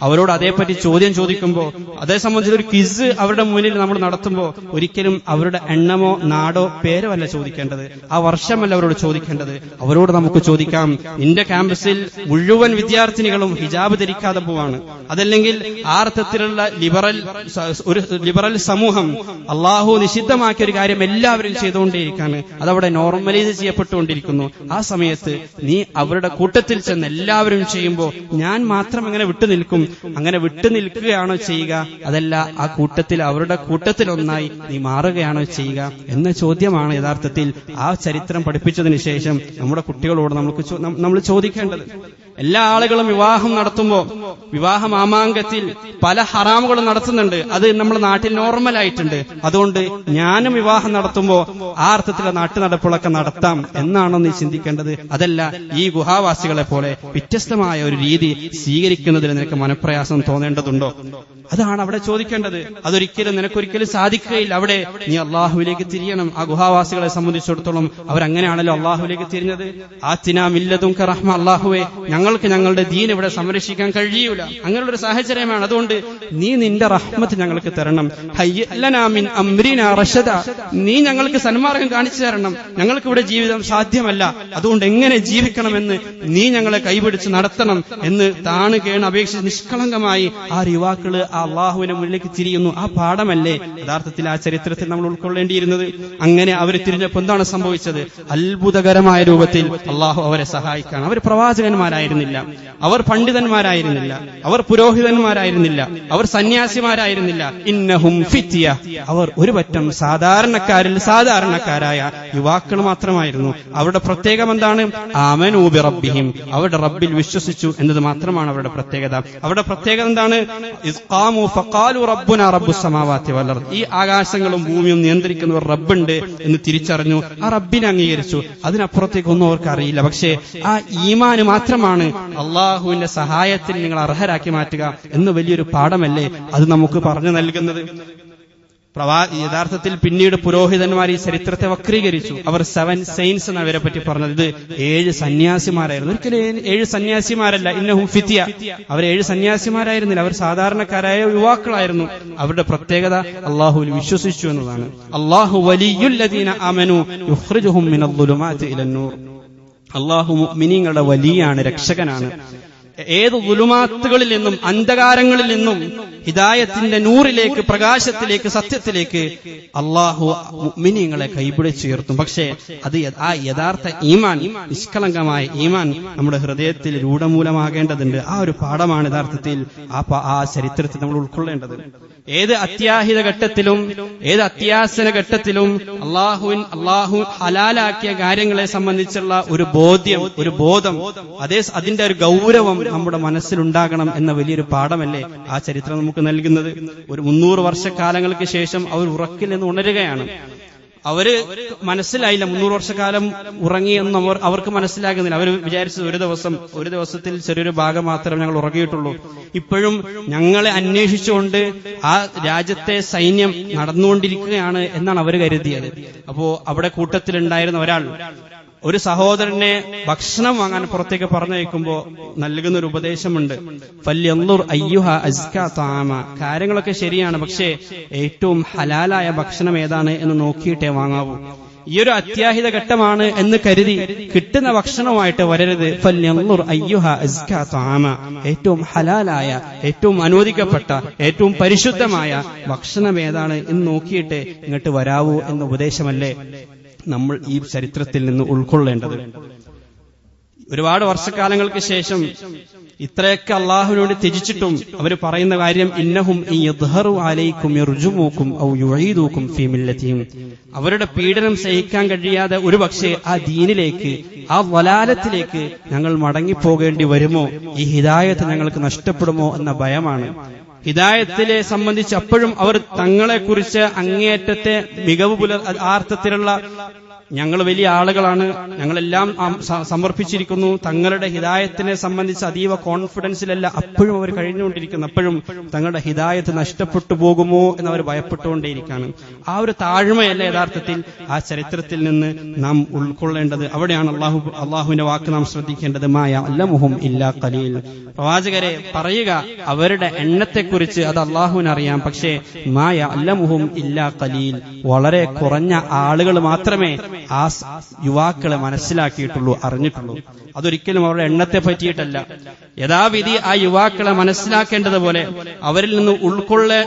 അവരോട് അതേപറ്റി ചോദ്യം ചോദിക്കുമ്പോൾ, അതേ സംബന്ധിച്ച് ഒരു ക്വിസ് അവരുടെ മുന്നിൽ നമ്മൾ നടത്തുമ്പോൾ ഒരിക്കലും അവരുടെ എണ്ണമോ നാടോ പേരോ അല്ല ചോദിക്കേണ്ടത്, ആ വർഷമല്ല അവരോട് ചോദിക്കേണ്ടത്. അവരോട് നമുക്ക് ചോദിക്കാം, നിന്റെ ക്യാമ്പസിൽ മുഴുവൻ വിദ്യാർത്ഥിനികളും ഹിജാബ് ധരിക്കാതെ പോവാണ്, അതല്ലെങ്കിൽ ആ അർത്ഥത്തിലുള്ള ലിബറൽ സമൂഹം അള്ളാഹു നിഷിദ്ധമാക്കിയ ഒരു കാര്യം എല്ലാവരും ചെയ്തുകൊണ്ടേയിരിക്കാണ്, അതവിടെ നോർമലൈസ് ചെയ്യപ്പെട്ടുകൊണ്ടിരിക്കുന്നു. ആ സമയത്ത് നീ അവരുടെ കൂട്ടത്തിൽ ചെന്ന് എല്ലാവരും ചെയ്യുമ്പോൾ ഞാൻ മാത്രം എങ്ങനെ വിട്ടുനിൽക്കും? അങ്ങനെ വിട്ടുനിൽക്കുകയാണോ ചെയ്യുക, അതല്ല ആ കൂട്ടത്തിൽ അവരുടെ കൂട്ടത്തിലൊന്നായി നീ മാറുകയാണോ ചെയ്യുക എന്ന ചോദ്യമാണ് യഥാർത്ഥത്തിൽ ആ ചരിത്രം പഠിപ്പിച്ചതിന് ശേഷം നമ്മുടെ കുട്ടികളോട് നമ്മൾ ചോദിക്കേണ്ടത്. എല്ലാ ആളുകളും വിവാഹം നടത്തുമ്പോൾ വിവാഹ മാമാങ്കത്തിൽ പല ഹറാമുകളും നടത്തുന്നുണ്ട്. അത് നമ്മുടെ നാട്ടിൽ നോർമലായിട്ടുണ്ട്. അതുകൊണ്ട് ഞാനും വിവാഹം നടത്തുമ്പോൾ ആ അർത്ഥത്തിലുള്ള നാട്ടുനടപ്പുകളൊക്കെ നടത്താം എന്നാണോ നീ ചിന്തിക്കേണ്ടത്? അതല്ല, ഈ ഗുഹാവാസികളെ പോലെ വ്യത്യസ്തമായ ഒരു രീതി സ്വീകരിക്കുന്നതിൽ നിനക്ക് മനപ്രയാസം തോന്നേണ്ടതുണ്ടോ? അതാണ് അവിടെ ചോദിക്കേണ്ടത്. അതൊരിക്കലും നിനക്കൊരിക്കലും സാധിക്കുകയില്ല. അവിടെ നീ അള്ളാഹുവിലേക്ക് തിരിയണം. ആ ഗുഹാവാസികളെ സംബന്ധിച്ചിടത്തോളം അവരങ്ങനെയാണല്ലോ അള്ളാഹുവിലേക്ക് തിരിഞ്ഞത്. ആത്തിനാ മില്ലതും റഹ്മ, അള്ളാഹുവെ ഞങ്ങൾക്ക് ഞങ്ങളുടെ ദീൻ ഇവിടെ സംരക്ഷിക്കാൻ കഴിയൂല, അങ്ങനെയുള്ള ഒരു സാഹചര്യമാണ്. അതുകൊണ്ട് നീ നിന്റെ റഹ്മത്ത് ഞങ്ങൾക്ക് തരണം. ഹയ്യ ലനാ മിൻ അംരിനാ റശദ, നീ ഞങ്ങൾക്ക് സന്മാർഗം കാണിച്ചു തരണം. ഞങ്ങൾക്ക് ഇവിടെ ജീവിതം സാധ്യമല്ല, അതുകൊണ്ട് എങ്ങനെ ജീവിക്കണമെന്ന് നീ ഞങ്ങളെ കൈപിടിച്ച് നടത്തണം എന്ന് താണ് കേണ് അപേക്ഷിച്ച് നിഷ്കളങ്കമായി ആ യുവാക്കള് അള്ളാഹുവിന്റെ മുന്നിലേക്ക് തിരിയുന്നു. ആ പാഠമല്ലേ യഥാർത്ഥത്തിൽ ആ ചരിത്രത്തിൽ നമ്മൾ ഉൾക്കൊള്ളേണ്ടിയിരുന്നത്? അങ്ങനെ അവർ തിരിഞ്ഞപ്പോൾ എന്താണ് സംഭവിച്ചത്? അത്ഭുതകരമായ രൂപത്തിൽ അള്ളാഹു അവരെ സഹായിക്കാണ്. അവർ പ്രവാചകന്മാരായിരുന്നില്ല, അവർ പണ്ഡിതന്മാരായിരുന്നില്ല, അവർ പുരോഹിതന്മാരായിരുന്നില്ല, അവർ സന്യാസിമാരായിരുന്നില്ല. ഇന്നഹും ഫിത്യ, അവർ ഒരു പറ്റം സാധാരണക്കാരിൽ സാധാരണക്കാരായ യുവാക്കൾ മാത്രമായിരുന്നു. അവരുടെ പ്രത്യേകം എന്താണ്? ആമനൂ ബിറബ്ബിഹിം, അവരുടെ റബ്ബിൽ വിശ്വസിച്ചു എന്നത് മാത്രമാണ് അവരുടെ പ്രത്യേകത. അവരുടെ പ്രത്യേകത എന്താണ്? ഈ ആകാശങ്ങളും ഭൂമിയും നിയന്ത്രിക്കുന്നവർ റബ്ബുണ്ട് എന്ന് തിരിച്ചറിഞ്ഞു, ആ റബ്ബിനെ അംഗീകരിച്ചു. അതിനപ്പുറത്തേക്കൊന്നും അവർക്ക് അറിയില്ല. പക്ഷേ ആ ഈമാന് മാത്രമാണ് അള്ളാഹുവിന്റെ സഹായത്തിന് നിങ്ങൾ അർഹരാക്കി മാറ്റുക എന്ന് വലിയൊരു പാഠമല്ലേ അത് നമുക്ക് പറഞ്ഞു നൽകുന്നത്? യഥാർത്ഥത്തിൽ പിന്നീട് പുരോഹിതന്മാർ ഈ ചരിത്രത്തെ വക്രീകരിച്ചു. അവർ 7 സെയിൻസ് എന്ന് അവരെ പറ്റി പറഞ്ഞത്. ഇത് 7 സന്യാസിമാരായിരുന്നു. ഒരിക്കലും 7 സന്യാസിമാരല്ല. ഇന്നഹും ഫിത്യ, അവർ 7 സന്യാസിമാരായിരുന്നില്ല, അവർ സാധാരണക്കാരായ യുവാക്കളായിരുന്നു. അവരുടെ പ്രത്യേകത അള്ളാഹുവിൽ വിശ്വസിച്ചു എന്നതാണ്. അല്ലാഹു വലിയുല്ലദീന ആമനു യുഖ്രിജുഹും മിനദ്ദുലുമാതി ഇലന്നൂർ. അള്ളാഹു മുഅ്മിനീങ്ങളുടെ വലിയാണ്, രക്ഷകനാണ്. ഏത് ദുലുമാത്തുകളിൽ നിന്നും, അന്ധകാരങ്ങളിൽ നിന്നും ഹിദായത്തിന്റെ നൂറിലേക്ക്, പ്രകാശത്തിലേക്ക്, സത്യത്തിലേക്ക് അള്ളാഹു മുഅ്മിനീങ്ങളെ കൈപിടിച്ചുയർത്തും. പക്ഷേ അത് ആ യഥാർത്ഥ ഈമാൻ, നിഷ്കളങ്കമായ ഈമാൻ നമ്മുടെ ഹൃദയത്തിൽ രൂഢമൂലമാകേണ്ടതുണ്ട്. ആ ഒരു പാഠമാണ് യഥാർത്ഥത്തിൽ ആ ചരിത്രത്തിൽ നമ്മൾ ഉൾക്കൊള്ളേണ്ടത്. ഏത് അത്യാഹിത ഘട്ടത്തിലും, ഏത് അത്യാസന ഘട്ടത്തിലും അള്ളാഹു ഹലാലാക്കിയ കാര്യങ്ങളെ സംബന്ധിച്ചുള്ള ഒരു ബോധം, അതിന്റെ ഒരു ഗൗരവം നമ്മുടെ മനസ്സിലുണ്ടാകണം എന്ന വലിയൊരു പാഠമല്ലേ ആ ചരിത്രം നമുക്ക് നൽകുന്നത്? ഒരു 300 വർഷക്കാലങ്ങൾക്ക് ശേഷം അവർ ഉറക്കിൽ നിന്ന് ഉണരുകയാണ്. അവര് മനസ്സിലായില്ല, 300 വർഷക്കാലം ഉറങ്ങിയെന്നും അവർക്ക് മനസ്സിലാകുന്നില്ല. അവർ വിചാരിച്ചത് ഒരു ദിവസത്തിൽ ചെറിയൊരു ഭാഗം മാത്രമേ ഞങ്ങൾ ഉറങ്ങിയിട്ടുള്ളൂ. ഇപ്പോഴും ഞങ്ങളെ അന്വേഷിച്ചുകൊണ്ട് ആ രാജ്യത്തെ സൈന്യം നടന്നുകൊണ്ടിരിക്കുകയാണ് എന്നാണ് അവർ കരുതിയത്. അപ്പോ അവിടെ കൂട്ടത്തിലുണ്ടായിരുന്ന ഒരാൾ ഒരു സഹോദരനെ ഭക്ഷണം വാങ്ങാൻ പുറത്തേക്ക് പറഞ്ഞയക്കുമ്പോ നൽകുന്നൊരു ഉപദേശമുണ്ട്. ഫല്യൻദുർ അയ്യുഹ അസ്കാ തആമ, കാര്യങ്ങളൊക്കെ ശരിയാണ്, പക്ഷേ ഏറ്റവും ഹലാലായ ഭക്ഷണം ഏതാണ് എന്ന് നോക്കിയിട്ടേ വാങ്ങാവൂ. ഈ ഒരു അത്യാഹിത ഘട്ടമാണ് എന്ന് കരുതി കിട്ടുന്ന ഭക്ഷണമായിട്ട് വരരുത്. ഫല്യൻദുർ അയ്യുഹ അസ്കാ തആമ, ഏറ്റവും ഹലാലായ, ഏറ്റവും അനുവദിക്കപ്പെട്ട, ഏറ്റവും പരിശുദ്ധമായ ഭക്ഷണം ഏതാണ് എന്ന് നോക്കിയിട്ട് ഇങ്ങോട്ട് വരാവൂ എന്ന ഉപദേശമല്ലേ നമ്മൾ ഈ ചരിത്രത്തിൽ നിന്ന് ഉൾക്കൊള്ളേണ്ടത്? ഒരുപാട് വർഷക്കാലങ്ങൾക്ക് ശേഷം ഇത്രയൊക്കെ അള്ളാഹുവിനോട് ത്യജിച്ചിട്ടും അവർ പറയുന്ന കാര്യം, ഇന്നഹും യദ്ഹറു അലൈക്കും യർജുമുക്കും ഔ യുഈദുക്കും ഫീ മില്ലതിഹിം, അവരുടെ പീഡനം സഹിക്കാൻ കഴിയാതെ ഒരുപക്ഷെ ആ ദീനിലേക്ക്, ആ വലാലത്തിലേക്ക് ഞങ്ങൾ മടങ്ങിപ്പോകേണ്ടി വരുമോ, ഈ ഹിദായത്ത് ഞങ്ങൾക്ക് നഷ്ടപ്പെടുമോ എന്ന ഭയമാണ്. ഹിദായത്തിലെ സംബന്ധിച്ച് അപ്പോഴും അവർ തങ്ങളെക്കുറിച്ച് അങ്ങേയറ്റത്തെ മികവ് അർത്ഥത്തിലുള്ള ഞങ്ങൾ വലിയ ആളുകളാണ്, ഞങ്ങളെല്ലാം സമർപ്പിച്ചിരിക്കുന്നു, തങ്ങളുടെ ഹിദായത്തിനെ സംബന്ധിച്ച് അതീവ കോൺഫിഡൻസിലല്ല അപ്പോഴും അവർ കഴിഞ്ഞുകൊണ്ടിരിക്കുന്നു. അപ്പോഴും തങ്ങളുടെ ഹിദായത്ത് നഷ്ടപ്പെട്ടു പോകുമോ എന്നവർ ഭയപ്പെട്ടുകൊണ്ടേയിരിക്കുകയാണ്. ആ ഒരു താഴ്മയല്ല യഥാർത്ഥത്തിൽ ആ ചരിത്രത്തിൽ നിന്ന് നാം ഉൾക്കൊള്ളേണ്ടത്. അവിടെയാണ് അള്ളാഹുവിന്റെ വാക്ക് നാം ശ്രദ്ധിക്കേണ്ടത്. മാ യഅലമുഹും ഇല്ലാ ഖലീൽ. പ്രവാചകരെ പറയുക അവരുടെ എണ്ണത്തെക്കുറിച്ച് അത് അള്ളാഹുവിനറിയാം, പക്ഷേ മാ യഅലമുഹും ഇല്ലാ ഖലീൽ, വളരെ കുറഞ്ഞ ആളുകൾ മാത്രമേ ആ യുവാക്കളെ മനസ്സിലാക്കിയിട്ടുള്ളൂ, അറിഞ്ഞിട്ടുള്ളൂ. അതൊരിക്കലും അവരുടെ എണ്ണത്തെ പറ്റിയിട്ടല്ല. യഥാവിധി ആ യുവാക്കളെ മനസ്സിലാക്കേണ്ടതുപോലെ, അവരിൽ നിന്ന്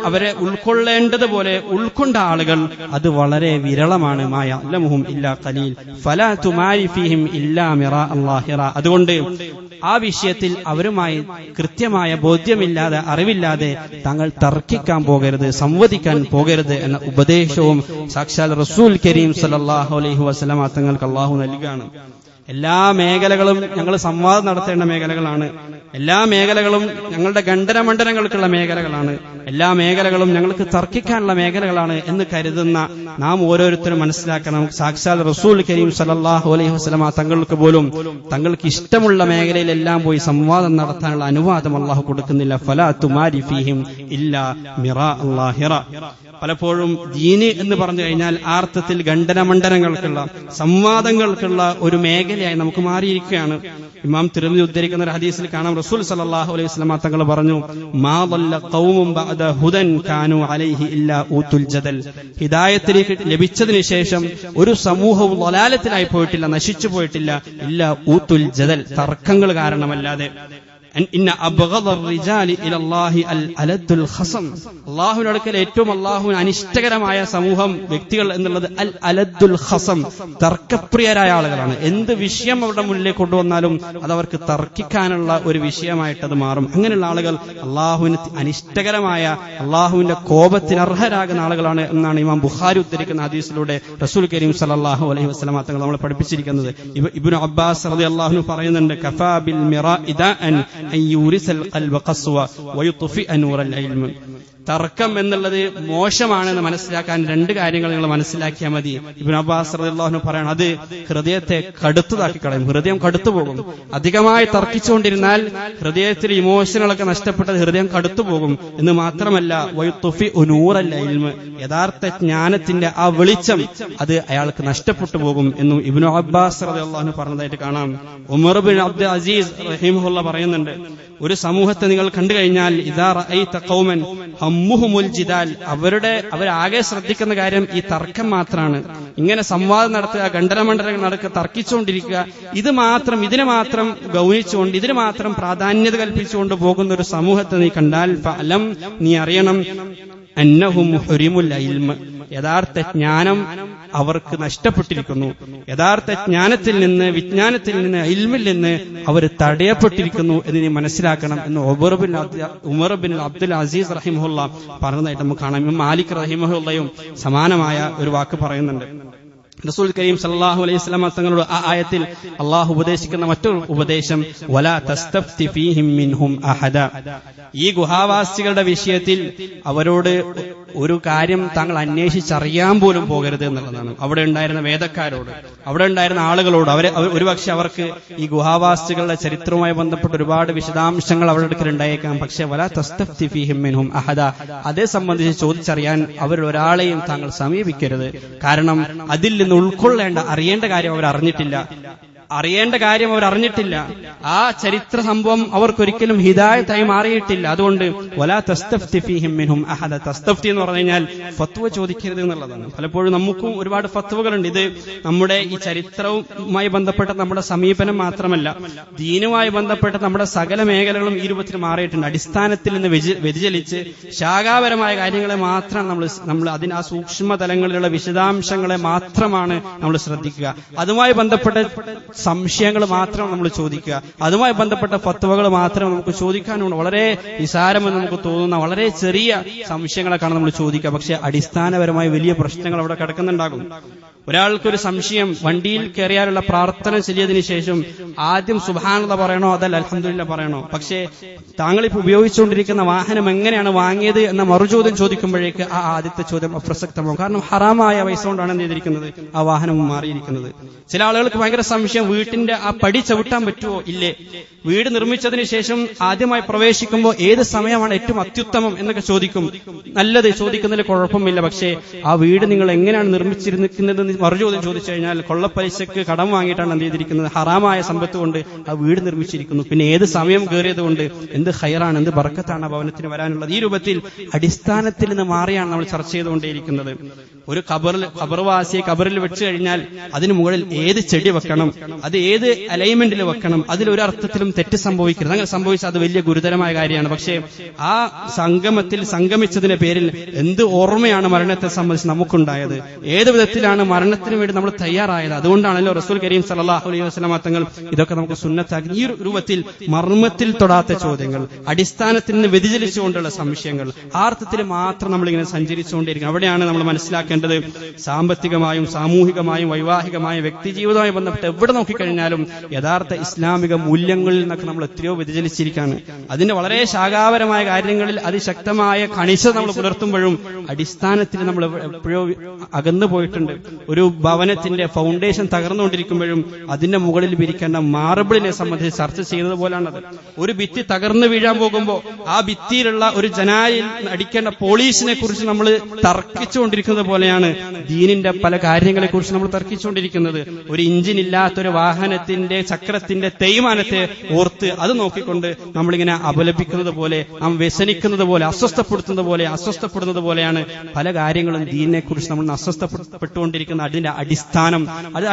അവരെ ഉൾക്കൊള്ളേണ്ടതുപോലെ ഉൾക്കൊണ്ട ആളുകൾ അത് വളരെ വിരളമാണ്. മാ യഅലമുഹും ഇല്ലാ ഖലീൽ ഫലാ തുമാരി ഫീഹിം ഇല്ലാ മിറാ അല്ലാഹിറ. അതുകൊണ്ട് ആ വിഷയത്തിൽ അവരുമായി കൃത്യമായ ബോധ്യമില്ലാതെ അറിവില്ലാതെ താങ്കൾ തർക്കിക്കാൻ പോകരുത്, സംവദിക്കാൻ പോകരുത് എന്ന ഉപദേശവും സാക്ഷാൽ റസൂൽ കരീം സല്ലല്ലാഹു അലൈഹി വസല്ലമ തങ്ങൾക്ക് അല്ലാഹു നൽകുകയാണ്. എല്ലാ മേഖലകളും ഞങ്ങൾ സംവാദം നടത്തേണ്ട മേഖലകളാണ്. എല്ലാ മേഖലകളും ഞങ്ങളുടെ ഖണ്ഡനമണ്ഡലങ്ങൾക്കുള്ള മേഖലകളാണ്. എല്ലാ മേഖലകളും ഞങ്ങൾക്ക് തർക്കിക്കാനുള്ള മേഖലകളാണ് എന്ന് കരുതുന്ന നാം ഓരോരുത്തരും മനസ്സിലാക്കണം, സാക്ഷാൽ റസൂൽ കരീം സല്ലല്ലാഹു അലൈഹി വസല്ലമ തങ്ങൾക്ക് പോലും തങ്ങൾക്ക് ഇഷ്ടമുള്ള മേഖലയിലെല്ലാം പോയി സംവാദം നടത്താനുള്ള അനുവാദം അല്ലാഹു കൊടുക്കുന്നില്ല. ഫലാ തുമാരി ഫീഹിം ഇല്ലാ മിറാ അല്ലാഹിറ. പലപ്പോഴും ദീന് എന്ന് പറഞ്ഞു കഴിഞ്ഞാൽ ആ അർത്ഥത്തിൽ ഖണ്ഡനമണ്ഡലങ്ങൾക്കുള്ള സംവാദങ്ങൾക്കുള്ള ഒരു മേഖലയായി നമുക്ക് മാറിയിരിക്കുകയാണ്. ഇമാം തിർമിദി ഉദ്ധരിക്കുന്ന ഒരു ഹദീസിൽ കാണാം, റസൂൽ സല്ലല്ലാഹു അലൈഹി വസല്ലം തങ്ങൾ പറഞ്ഞു, മാ ളല്ല ഖൗമുൻ ബഅദ ഹുദൻ കാനു അലൈഹി ഇല്ലാ ഊതുൽ ജദൽ. ഹിദായത്തിലേക്ക് ലഭിച്ചതിന് ശേഷം ഒരു സമൂഹവും ളലാലത്തിലായി പോയിട്ടില്ല, നശിച്ചു പോയിട്ടില്ല, ഇല്ലാ ഊതുൽ ജദൽ, തർക്കങ്ങൾ കാരണമല്ലാതെ. ഇന്ന അബ്ഗദർ റിജാലി ഇലല്ലാഹി അൽ അലദ്ദുൽ ഖസം. അല്ലാഹുവിന്റെ അടുക്കൽ ഏറ്റവും അല്ലാഹുവിന് അനിഷ്ടകരമായ സമൂഹം, വ്യക്തികൾ എന്നുള്ളത് അൽ അലദ്ദുൽ ഖസം, തർക്കപ്രിയരായ ആളുകളാണ്. എന്ത് വിഷയം അവരുടെ മുന്നിലേക്ക് കൊണ്ടുവന്നാലും അതവർക്ക് തർക്കിക്കാനുള്ള ഒരു വിഷയമായിട്ട് അത് മാറും. അങ്ങനെയുള്ള ആളുകൾ അല്ലാഹുവിന് അനിഷ്ടകരമായ, അല്ലാഹുവിന്റെ കോപത്തിന് അർഹരാകുന്ന ആളുകളാണ് എന്നാണ് ഇമാം ബുഖാരി ഉദ്ധരിക്കുന്ന ഹദീസിലൂടെ റസൂൽ കരീം സല്ലല്ലാഹു അലൈഹി വസല്ലം തങ്ങൾ നമ്മളെ പഠിപ്പിച്ചിരിക്കുന്നത്. ഇബ്നു അബ്ബാസ് റളിയല്ലാഹു അൻഹു പറയുന്നുണ്ട്, കഫാ ബിൽ മിറാഇദാൻ അയ്യൂരിസൽ ഖൽബ ഖസ്വ വയുത്ഫി നൂറൽ ഇൽമ. തർക്കം എന്നുള്ളത് മോശമാണെന്ന് മനസ്സിലാക്കാൻ രണ്ട് കാര്യങ്ങൾ നിങ്ങൾ മനസ്സിലാക്കിയാൽ മതി. ഇബ്നു അബ്ബാസ് റളിയല്ലാഹു അൻഹു പറയാണ്, അത് ഹൃദയത്തെ കടുത്തതാക്കി കളയും, ഹൃദയം കടുത്തുപോകും. അധികമായി തർക്കിച്ചുകൊണ്ടിരുന്നാൽ ഹൃദയത്തിൽ ഇമോഷനുകളൊക്കെ നഷ്ടപ്പെട്ടത് ഹൃദയം കടുത്തുപോകും എന്ന് മാത്രമല്ല, വയുത്ഫി നൂറൽ ഇൽമ, യഥാർത്ഥ ജ്ഞാനത്തിന്റെ ആ വെളിച്ചം അത് അയാൾക്ക് നഷ്ടപ്പെട്ടു പോകും എന്നും ഇബ്നു അബ്ബാസ് റളിയല്ലാഹു അൻഹു പറഞ്ഞതായിട്ട് കാണാം. ഉമർ ബിൻ അബ്ദുൽ അസീസ് റഹിമഹുല്ലാഹ് പറയുന്നുണ്ട്, ഒരു സമൂഹത്തെ നിങ്ങൾ കണ്ടു കഴിഞ്ഞാൽ, ഇദാ റഅയ്ത ഖൗമൻ ഹമ്മുഹുമുൽ ജിദാൽ, അവരാകെ ശ്രദ്ധിക്കുന്ന കാര്യം ഈ തർക്കം മാത്രമാണ്. ഇങ്ങനെ സംവാദം നടത്തുക, ഖണ്ഡനമണ്ഡലങ്ങൾ നടക്കുക, തർക്കിച്ചുകൊണ്ടിരിക്കുക, ഇതിനെ മാത്രം ഗൗനിച്ചുകൊണ്ട്, ഇതിന് മാത്രം പ്രാധാന്യത കൽപ്പിച്ചുകൊണ്ട് പോകുന്ന ഒരു സമൂഹത്തെ നീ കണ്ടാൽ, ഫഅലം, നീ അറിയണം, അന്നഹും ഹുരിമുൽ ഇൽമ, യഥാർത്ഥ ജ്ഞാനം അവർക്ക് നഷ്ടപ്പെട്ടിരിക്കുന്നു. യഥാർത്ഥ ജ്ഞാനത്തിൽ നിന്ന്, വിജ്ഞാനത്തിൽ നിന്ന്, ഇൽമിൽ നിന്ന് അവർ തടയപ്പെട്ടിരിക്കുന്നു എന്ന് നീ മനസ്സിലാക്കണം എന്ന് ഉമർ ബിൻ അബ്ദുൽ അസീസ് റഹിമഹുല്ലാ പറഞ്ഞതായിട്ട് നമുക്ക് കാണാം. മാലിക് റഹിമഹുല്ലയും സമാനമായ ഒരു വാക്ക് പറയുന്നുണ്ട്. റസൂൽ കരീം സല്ലല്ലാഹു അലൈഹി വസല്ലം തങ്ങളോട് ആ ആയത്തിൽ അള്ളാഹു ഉപദേശിക്കുന്ന മറ്റൊരു ഉപദേശം, വലാ തസ്തഫ്തി ഫീഹിം മിൻഹും അഹദ. ഈ ഗുഹാവാസികളുടെ വിഷയത്തിൽ അവരോട് ഒരു കാര്യം താങ്കൾ അന്വേഷിച്ചറിയാൻ പോലും പോകരുത് എന്നുള്ളതാണ്. അവിടെ ഉണ്ടായിരുന്ന വേദക്കാരോട്, അവിടെ ഉണ്ടായിരുന്ന ആളുകളോട്, ഒരുപക്ഷെ അവർക്ക് ഈ ഗുഹാവാസികളുടെ ചരിത്രവുമായി ബന്ധപ്പെട്ട ഒരുപാട് വിശദാംശങ്ങൾ അവരുടെ അടുക്കൽ ഉണ്ടായേക്കാം. പക്ഷെ വലാ തസ്തഫ്തി ഫീഹിം മിൻഹും അഹദ, അതേ സംബന്ധിച്ച് ചോദിച്ചറിയാൻ അവരിൽ ഒരാളെയും താങ്കൾ സമീപിക്കരുത്. കാരണം അതിൽ നിന്ന് ഉൾക്കൊള്ളേണ്ട, അറിയേണ്ട കാര്യം അവർ അറിഞ്ഞിട്ടില്ല. ആ ചരിത്ര സംഭവം അവർക്കൊരിക്കലും ഹിദായത്തായി മാറിയിട്ടില്ല. അതുകൊണ്ട് വലാ തസ്തഫ്തി ഫീഹിം മിൻഹും അഹദ. തസ്തഫ്തി എന്ന് പറഞ്ഞു കഴിഞ്ഞാൽ ഫത്വ ചോദിക്കരുത് എന്നുള്ളതാണ്. പലപ്പോഴും നമുക്കും ഒരുപാട് ഫത്വകളുണ്ട്. ഇത് നമ്മുടെ ഈ ചരിത്രവുമായി ബന്ധപ്പെട്ട നമ്മുടെ സമീപനം മാത്രമല്ല, ദീനുമായി ബന്ധപ്പെട്ട നമ്മുടെ സകല മേഖലകളും ഈ രൂപത്തിൽ മാറിയിട്ടുണ്ട്. അടിസ്ഥാനത്തിൽ നിന്ന് വ്യതിചലിച്ച് ശാഖാപരമായ കാര്യങ്ങളെ മാത്രം നമ്മൾ അതിന് ആ സൂക്ഷ്മ തലങ്ങളിലുള്ള വിശദാംശങ്ങളെ മാത്രമാണ് നമ്മൾ ശ്രദ്ധിക്കുക. അതുമായി ബന്ധപ്പെട്ട സംശയങ്ങൾ മാത്രം നമ്മൾ ചോദിക്കുക. അതുമായി ബന്ധപ്പെട്ട ഫത്വകൾ മാത്രം നമുക്ക് ചോദിക്കാനുണ്ട്. വളരെ നിസാരമെന്ന് നമുക്ക് തോന്നുന്ന വളരെ ചെറിയ സംശയങ്ങളൊക്കെയാണ് നമ്മൾ ചോദിക്കുക. പക്ഷെ അടിസ്ഥാനപരമായ വലിയ പ്രശ്നങ്ങൾ അവിടെ കിടക്കുന്നുണ്ടാകും. ഒരാൾക്കൊരു സംശയം, വണ്ടിയിൽ കയറിയാലുള്ള പ്രാർത്ഥന ചൊല്ലിയതിനു ശേഷം ആദ്യം സുബ്ഹാനല്ലാഹ് പറയണോ അതല്ല അൽഹംദുലില്ലാഹ് പറയണോ? പക്ഷേ താങ്കളിപ്പോൾ ഉപയോഗിച്ചുകൊണ്ടിരിക്കുന്ന വാഹനം എങ്ങനെയാണ് വാങ്ങിയത് എന്ന മറുചോദ്യം ചോദിക്കുമ്പോഴേക്ക് ആ ആദ്യത്തെ ചോദ്യം അപ്രസക്തമാകും. കാരണം ഹറാമായ പൈസ കൊണ്ടാണ് എന്ത് ചെയ്തിരിക്കുന്നത്, ആ വാഹനം മാറിയിരിക്കുന്നത്. ചില ആളുകൾക്ക് ഭയങ്കര സംശയം, വീട്ടിന്റെ ആ പടി ചവിട്ടാൻ പറ്റുമോ ഇല്ലേ, വീട് നിർമ്മിച്ചതിന് ശേഷം ആദ്യമായി പ്രവേശിക്കുമ്പോൾ ഏത് സമയമാണ് ഏറ്റവും അത്യുത്തമം എന്നൊക്കെ ചോദിക്കും. നല്ലത്, ചോദിക്കുന്നതിൽ കുഴപ്പമില്ല. പക്ഷേ ആ വീട് നിങ്ങൾ എങ്ങനെയാണ് നിർമ്മിച്ചിരിക്കുന്നത് മറുചോദ്യം ചോദിച്ചു കഴിഞ്ഞാൽ കൊള്ളപ്പലിശക്ക് കടം വാങ്ങിയിട്ടാണ് എന്ത് ചെയ്തിരിക്കുന്നത്, ഹറാമായ സമ്പത്ത് കൊണ്ട് ആ വീട് നിർമ്മിച്ചിരിക്കുന്നു. പിന്നെ ഏത് സമയം കയറിയത് കൊണ്ട് എന്ത് ഖൈറാണ്, എന്ത് ബർക്കത്താണ് ഭവനത്തിന് വരാനുള്ളത്. ഈ രൂപത്തിൽ അടിസ്ഥാനത്തിൽ നിന്ന് മാറിയാണ് നമ്മൾ ചർച്ച ചെയ്തുകൊണ്ടേയിരിക്കുന്നത്. ഒരു ഖബർവാസിയെ ഖബറിൽ വെച്ച് കഴിഞ്ഞാൽ അതിന് മുകളിൽ ഏത് ചെടി വെക്കണം, അത് ഏത് അലൈൻമെന്റിൽ വെക്കണം, അതിലൊരർത്ഥത്തിലും തെറ്റ് സംഭവിക്കരുത്. അങ്ങനെ സംഭവിച്ചാൽ അത് വലിയ ഗുരുതരമായ കാര്യമാണ്. പക്ഷേ ആ സംഗമത്തിൽ സംഗമിച്ചതിന്റെ പേരിൽ എന്ത് ഓർമ്മയാണ് മരണത്തെ സംബന്ധിച്ച് നമുക്കുണ്ടായത്, ഏത് വിധത്തിലാണ് മരണത്തിന് വേണ്ടി നമ്മൾ തയ്യാറായത്. അതുകൊണ്ടാണല്ലോ റസൂൽ കരീം സല്ലല്ലാഹു അലൈഹി വസല്ലം തങ്ങൾ ഇതൊക്കെ നമുക്ക് സുന്നത്താക്കി. ഈ രൂപത്തിൽ മർമ്മത്തിൽ തൊടാത്ത ചോദ്യങ്ങൾ, അടിസ്ഥാനത്തിൽ നിന്ന് വ്യതിചലിച്ചുകൊണ്ടുള്ള സംശയങ്ങൾ, ആ അർത്ഥത്തിൽ മാത്രം നമ്മളിങ്ങനെ സഞ്ചരിച്ചുകൊണ്ടിരിക്കണം. അവിടെയാണ് നമ്മൾ മനസ്സിലാക്കേണ്ടത് സാമ്പത്തികമായും സാമൂഹികമായും വൈവാഹികമായും വ്യക്തിജീവിതവുമായി ബന്ധപ്പെട്ട് എവിടെ നോക്കിക്കഴിഞ്ഞാലും യഥാർത്ഥ ഇസ്ലാമിക മൂല്യങ്ങളിൽ നിന്നൊക്കെ നമ്മൾ എത്രയോ വ്യതിചലിച്ചിരിക്കുകയാണ്. അതിന്റെ വളരെ ശാഖാപരമായ കാര്യങ്ങളിൽ അതിശക്തമായ കണിശത നമ്മൾ പുലർത്തുമ്പോഴും അടിസ്ഥാനത്തിൽ നമ്മൾ എപ്പോഴോ അകന്നു പോയിട്ടുണ്ട്. ഒരു ഭവനത്തിന്റെ ഫൗണ്ടേഷൻ തകർന്നുകൊണ്ടിരിക്കുമ്പോഴും അതിന്റെ മുകളിൽ വിരിക്കേണ്ട മാർബിളിനെ സംബന്ധിച്ച് ചർച്ച ചെയ്യുന്നത് പോലാണത്. ഒരു ഭിത്തി തകർന്നു വീഴാൻ പോകുമ്പോൾ ആ ഭിത്തിയിലുള്ള ഒരു ജനാലിൽ അടിക്കേണ്ട പോളീസിനെ കുറിച്ച് നമ്മൾ തർക്കിച്ചുകൊണ്ടിരിക്കുന്നത് പോലെയാണ് ദീനിന്റെ പല കാര്യങ്ങളെ കുറിച്ച് നമ്മൾ തർക്കിച്ചുകൊണ്ടിരിക്കുന്നത്. ഒരു ഇഞ്ചിനില്ലാത്തൊരു വാഹനത്തിന്റെ ചക്രത്തിന്റെ തേയ്മാനത്തെ ഓർത്ത് അത് നോക്കിക്കൊണ്ട് നമ്മളിങ്ങനെ അപലപിക്കുന്നത് പോലെ, നാം വ്യസനിക്കുന്നത് പോലെ, അസ്വസ്ഥപ്പെടുന്നത് പോലെയാണ് പല കാര്യങ്ങളും ദീനിനെ കുറിച്ച് നമ്മൾ അസ്വസ്ഥപ്പെട്ടുകൊണ്ടിരിക്കുന്ന അതിന്റെ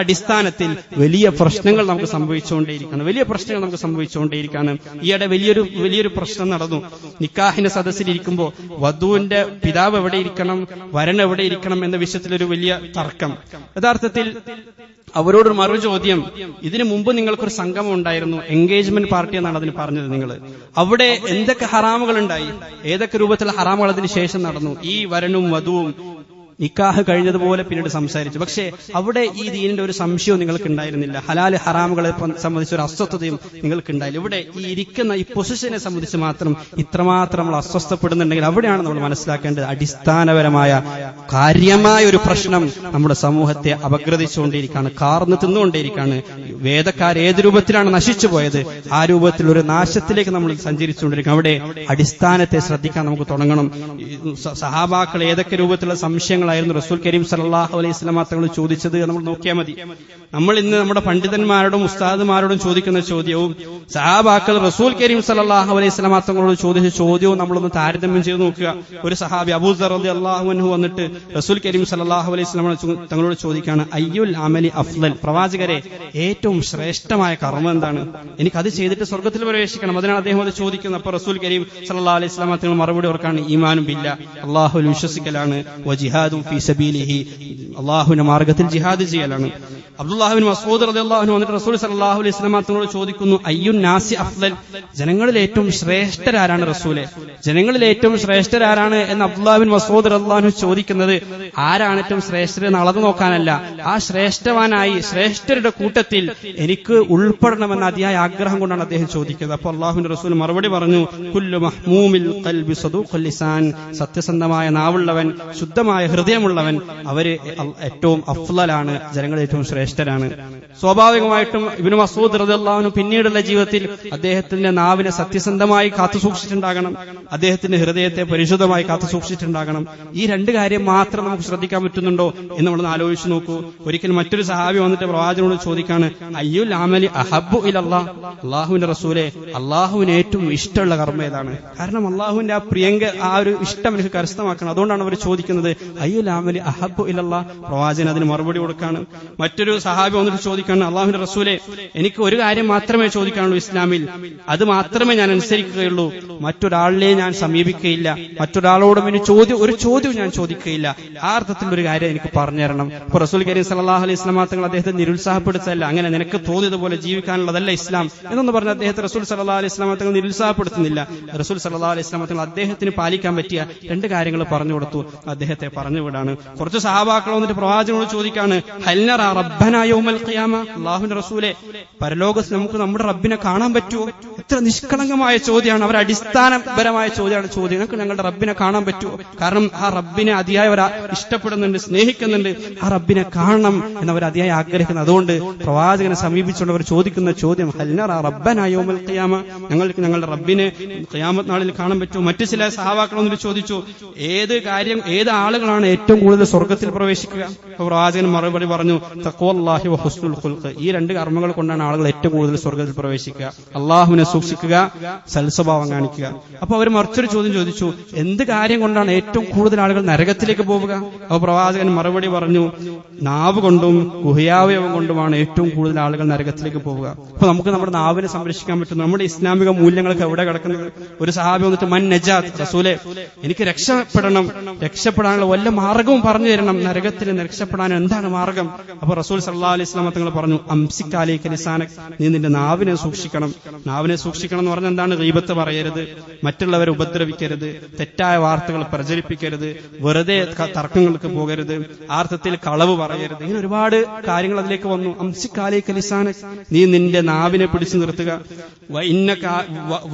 അടിസ്ഥാനത്തിൽ വലിയ പ്രശ്നങ്ങൾ നമുക്ക് സംഭവിച്ചുകൊണ്ടേയിരിക്കുകയാണ്. ഈയിടെ വലിയൊരു പ്രശ്നം നടന്നു. നിക്കാഹിന്റെ സദസ്സിലിരിക്കുമ്പോൾ വധുവിന്റെ പിതാവ് എവിടെ ഇരിക്കണം, വരൻ എവിടെ ഇരിക്കണം എന്ന വിഷയത്തിലൊരു വലിയ തർക്കം. യഥാർത്ഥത്തിൽ അവരോടൊരു മറു ചോദ്യം, ഇതിനു മുമ്പ് നിങ്ങൾക്കൊരു സംഗമം ഉണ്ടായിരുന്നു, എൻഗേജ്മെന്റ് പാർട്ടി എന്നാണ് അതിന് പറഞ്ഞത്. നിങ്ങൾ അവിടെ എന്തൊക്കെ ഹറാമുകൾ ഉണ്ടായി, ഏതൊക്കെ രൂപത്തിലുള്ള ഹറാമുകൾ അതിന് ശേഷം നടന്നു. ഈ വരനും വധുവും നിക്കാഹ് കഴിഞ്ഞതുപോലെ പിന്നീട് സംസാരിച്ചു. പക്ഷേ അവിടെ ഈ ദീനിന്റെ ഒരു സംശയവും നിങ്ങൾക്ക് ഉണ്ടായിരുന്നില്ല. ഹലാല് ഹറാമുകളെ സംബന്ധിച്ച ഒരു അസ്വസ്ഥതയും നിങ്ങൾക്ക് ഉണ്ടായില്ല. ഇവിടെ ഈ ഇരിക്കുന്ന ഈ പൊസിഷനെ സംബന്ധിച്ച് മാത്രം ഇത്രമാത്രം നമ്മൾ അസ്വസ്ഥപ്പെടുന്നുണ്ടെങ്കിൽ അവിടെയാണ് നമ്മൾ മനസ്സിലാക്കേണ്ടത് അടിസ്ഥാനപരമായ കാര്യമായ ഒരു പ്രശ്നം നമ്മുടെ സമൂഹത്തെ അപഗ്രഥിച്ചുകൊണ്ടിരിക്കുകയാണ്, കാർന്ന് തിന്നുകൊണ്ടേയിരിക്കുകയാണ്. വേദക്കാർ ഏത് രൂപത്തിലാണ് നശിച്ചു പോയത്, ആ രൂപത്തിൽ ഒരു നാശത്തിലേക്ക് നമ്മൾ സഞ്ചരിച്ചുകൊണ്ടിരിക്കുക. അവിടെ അടിസ്ഥാനത്തെ ശ്രദ്ധിക്കാൻ നമുക്ക് തുടങ്ങണം. സഹാബാക്കൾ ഏതൊക്കെ രൂപത്തിലുള്ള സംശയങ്ങൾ റസൂൽ കരീം സല്ലല്ലാഹു അലൈഹി വസല്ലം തങ്ങൾ ചോദിച്ചത് നമ്മൾ നോക്കിയാൽ മതി. നമ്മൾ ഇന്ന് നമ്മുടെ പണ്ഡിതന്മാരോടും ഉസ്താദുമാരോടും ചോദിക്കുന്ന ചോദ്യവും സഹാബാക്കൾ റസൂൽ കരീം സല്ലല്ലാഹു അലൈഹി വസല്ലം തങ്ങളോട് ചോദിച്ച ചോദ്യവും നമ്മളൊന്ന് താരതമ്യം ചെയ്ത് നോക്കുക. ഒരു സഹാബി അബൂ ദർ റളിയല്ലാഹു അൻഹു വന്നിട്ട് റസൂൽ കരീം സല്ലല്ലാഹു അലൈഹി വസല്ലം തങ്ങളോട് ചോദിക്കുകയാണ്, അയ്യുൽ അമലി അഫ്ളൽ, പ്രവാചകരെ ഏറ്റവും ശ്രേഷ്ഠമായ കർമ്മം എന്താണ്, എനിക്കത് ചെയ്തിട്ട് സ്വർഗ്ഗത്തിൽ പ്രവേശിക്കണം, അതിനാണ് അദ്ദേഹം അത് ചോദിക്കുന്നത്. അപ്പൊ റസൂൽ കരീം സല്ലല്ലാഹു അലൈഹി വസല്ലം തങ്ങൾ മറുപടി ഓർക്കാണ്, ഈമാനും ബില്ലാ, അല്ലാഹുവിൽ വിശ്വസിക്കലാണ്, വജിഹാദും ഫീ സബീലിഹി, അല്ലാഹുവിന്റെ മാർഗ്ഗത്തിൽ ജിഹാദ് ചെയ്യലാണ്. അബ്ദുല്ലാഹ് ഇബ്നു മസ്ഊദ് റളിയല്ലാഹു അൻഹു വന്നിട്ട് റസൂൽ സല്ലല്ലാഹു അലൈഹി വസല്ലം തങ്ങളോട് ചോദിക്കുന്നു, അയ്യുൻ നാസി അഫ്ളൽ, ജനങ്ങളിൽ ഏറ്റവും ശ്രേഷ്ഠരാരാണ് റസൂലെ, ജനങ്ങളിൽ ഏറ്റവും ശ്രേഷ്ഠരാരാണ് എന്ന് അബ്ദുല്ലാഹ് ഇബ്നു മസ്ഊദ് റളിയല്ലാഹു അൻഹു ചോദിക്കുന്നത് ആരാണ് ഏറ്റവും ശ്രേഷ്ഠർ എന്ന് അളന്നു നോക്കാനല്ല, ആ ശ്രേഷ്ഠവാനായി ശ്രേഷ്ഠരുടെ കൂട്ടത്തിൽ എനിക്ക് ഉൾപ്പെടണമെന്ന അതിയായ ആഗ്രഹം കൊണ്ടാണ് അദ്ദേഹം ചോദിക്കുന്നത്. അപ്പോൾ അല്ലാഹുവിന്റെ റസൂൽ മറുപടി പറഞ്ഞു, കുല്ലു മഹ്മൂമിൽ ഖൽബി സദൂഖുൽ ലിസാൻ, സത്യസന്ധമായ നാവുള്ളവൻ, ശുദ്ധമായ ഹൃദയമുള്ളവൻ, അവര് ഏറ്റവും അഫ്ളലാണ്, ജനങ്ങളിൽ ഏറ്റവും ശ്രേഷ്ഠരാണ്. സ്വാഭാവികമായിട്ടും ഇബ്നു മസ്ഊദ് റളിയല്ലാഹു അൻഹു പിന്നീടുള്ള ജീവിതത്തിൽ അദ്ദേഹത്തിന്റെ നാവിനെ സത്യസന്ധമായി കാത്തുസൂക്ഷിച്ചിട്ടുണ്ടാകണം, അദ്ദേഹത്തിന്റെ ഹൃദയത്തെ പരിശുദ്ധമായി കാത്തുസൂക്ഷിച്ചിട്ടുണ്ടാകണം. ഈ രണ്ട് കാര്യം മാത്രം നമുക്ക് ശ്രദ്ധിക്കാൻ പറ്റുന്നുണ്ടോ എന്ന് നമ്മളൊന്ന് ആലോചിച്ച് നോക്കൂ. ഒരിക്കൽ മറ്റൊരു സഹാബി വന്നിട്ട് പ്രവാചകനോട് ചോദിക്കാണ്, അയ്യുൽ അമലി അഹബ്ബു ഇലല്ലാഹ്, അല്ലാഹുവിന്റെ റസൂലെ, അല്ലാഹുവിന് ഏറ്റവും ഇഷ്ടമുള്ള കർമ്മം ഏതാണ്? കാരണം അല്ലാഹുവിന്റെ ആ ഒരു ഇഷ്ടം എനിക്ക് കരസ്ഥമാക്കണം. അതുകൊണ്ടാണ് അവർ ചോദിക്കുന്നത്, അയ്യുൽ അമലി അഹബ്ബു ഇലല്ലാഹ്. പ്രവാചകൻ അതിന് മറുപടി കൊടുക്കാണ്. മറ്റൊരു സഹാബി വന്നിട്ട് ചോദിക്കാണ്, അല്ലാഹുവിന്റെ റസൂലെ, എനിക്ക് ഒരു കാര്യം മാത്രമേ ചോദിക്കാനുള്ളൂ ഇസ്ലാമിൽ, അത് മാത്രമേ ഞാൻ അനുസരിക്കുകയുള്ളൂ, മറ്റൊരാളിനെ ഞാൻ സമീപിക്കുകയില്ല, മറ്റൊരാളോടും ഇനി ഒരു ചോദ്യവും ഞാൻ ചോദിക്കുകയില്ല, ആ അർത്ഥത്തിൽ ഒരു കാര്യം എനിക്ക് പറഞ്ഞു തരണം. അപ്പൊ റസൂൽ കരീം സല്ലല്ലാഹു അലൈഹി വസല്ലം തങ്ങൾ അദ്ദേഹത്തെ നിരുത്സാഹപ്പെടുത്തല്ല, അങ്ങനെ നിനക്ക് തോന്നിയതുപോലെ ജീവിക്കാനുള്ളതല്ല ഇസ്ലാം എന്നൊന്ന് പറഞ്ഞ് അദ്ദേഹത്തെ റസൂൽ സല്ലല്ലാഹു അലൈഹി വസല്ലം തങ്ങൾ നിരുത്സാഹപ്പെടുത്തുന്നില്ല. റസൂൽ സല്ലല്ലാഹു അലൈഹി വസല്ലം തങ്ങൾ അദ്ദേഹത്തിന് പാലിക്കാൻ പറ്റിയ രണ്ട് കാര്യങ്ങൾ പറഞ്ഞു കൊടുത്തു, അദ്ദേഹത്തെ പറഞ്ഞുവിടാണ്. കുറച്ച് സഹാബാക്കൾ വന്നിട്ട് പ്രവാചകനോട് ചോദിക്കാണ്, ഹൽ നറാ റബ്ബനാ യൗമൽ ഖിയാമ, അല്ലാഹുവിന്റെ റസൂലെ, പരലോകത്ത് നമുക്ക് നമ്മുടെ റബ്ബിനെ കാണാൻ പറ്റുമോ? എത്ര നിഷ്കളങ്കമായ ചോദ്യമാണ്, അവർ അടിസ്ഥാനപരമായ ചോദ്യമാണ് ചോദ്യം, ഞങ്ങളുടെ റബ്ബിനെ കാണാൻ പറ്റുമോ? കാരണം ആ റബ്ബിനെ അതിയായി അവർ ഇഷ്ടപ്പെടുന്നുണ്ട്, സ്നേഹിക്കുന്നുണ്ട്, ആ റബ്ബിനെ കാണണം എന്നവർ അതിയായി ആഗ്രഹിക്കുന്നു. അതുകൊണ്ട് പ്രവാചകനെ സമീപിച്ചുകൊണ്ട് അവർ ചോദിക്കുന്ന ചോദ്യം, ഹൽ നറാ റബ്ബനാ യൗമൽ ഖിയാമ, ഞങ്ങൾക്ക് ഞങ്ങളുടെ റബ്ബിനെ ഖിയാമത്ത് നാളിൽ കാണാൻ പറ്റുമോ? മറ്റു ചില സഹാബാക്കൾ വന്നിട്ട് ചോദിച്ചു, ഏത് ആളുകളാണ് ഏറ്റവും കൂടുതൽ സ്വർഗ്ഗത്തിൽ പ്രവേശിക്കുക? പ്രവാചകൻ മറുപടി പറഞ്ഞു, തഖ്വല്ലാഹി വ ഹുസ്നുൽ ഖുൽഖ്, ഈ രണ്ട് കർമ്മങ്ങൾ കൊണ്ടാണ് ആളുകൾ ഏറ്റവും കൂടുതൽ സ്വർഗ്ഗത്തിൽ പ്രവേശിക്കുക. അല്ലാഹുവിനെ സൂക്ഷിക്കുക, സൽസ്വഭാവം കാണിക്കുക. അപ്പൊ അവർ മറിച്ചൊരു ചോദ്യം ചോദിച്ചു, എന്ത് കാര്യം കൊണ്ടാണ് ഏറ്റവും കൂടുതൽ ആളുകൾ നരകത്തിലേക്ക് പോവുക? അപ്പൊ പ്രവാചകൻ മറുപടി പറഞ്ഞു, നാവ് കൊണ്ടും ഗുഹ്യാവയവം കൊണ്ടുമാണ് ഏറ്റവും കൂടുതൽ ആളുകൾ നരകത്തിലേക്ക് പോവുക. അപ്പൊ നമുക്ക് നമ്മുടെ നാവിനെ സംരക്ഷിക്കാൻ പറ്റും. നമ്മുടെ ഇസ്ലാമിക മൂല്യങ്ങളൊക്കെ എവിടെ കിടക്കുന്നത്? ഒരു സഹാബി വന്നിട്ട്, മൻ നജാത്ത് റസൂലേ, എനിക്ക് രക്ഷപ്പെടാനുള്ള വല്ല മാർഗവും പറഞ്ഞു തരണം, നരകത്തിൽ രക്ഷപ്പെടാൻ എന്താണ് മാർഗം? അപ്പൊ റസൂൽ സല്ലല്ലാഹു അലൈഹി വസല്ലം തങ്ങൾ പറഞ്ഞു, അംസിക് അലൈക ലിസാനക്, നീ നിന്റെ നാവിനെ സൂക്ഷിക്കണം. നാവിനെ സൂക്ഷിക്കണം എന്ന് പറഞ്ഞാൽ എന്താണ്? ഗീബത്ത് പറയരുത്, മറ്റുള്ളവരെ ഉപദ്രവിക്കരുത്, തെറ്റായ വാർത്തകൾ പ്രചരിപ്പിക്കരുത്, വെറുതെ തർക്കങ്ങൾക്ക് പോകരുത്, ആർത്ഥത്തിൽ കളവ് പറയരുത്. ഇങ്ങനെ ഒരുപാട് കാര്യങ്ങൾ അതിലേക്ക് വന്നു. അംസിക് അലൈക ലിസാനക്, നീ നിന്റെ നാവിനെ പിടിച്ചു നിർത്തുക.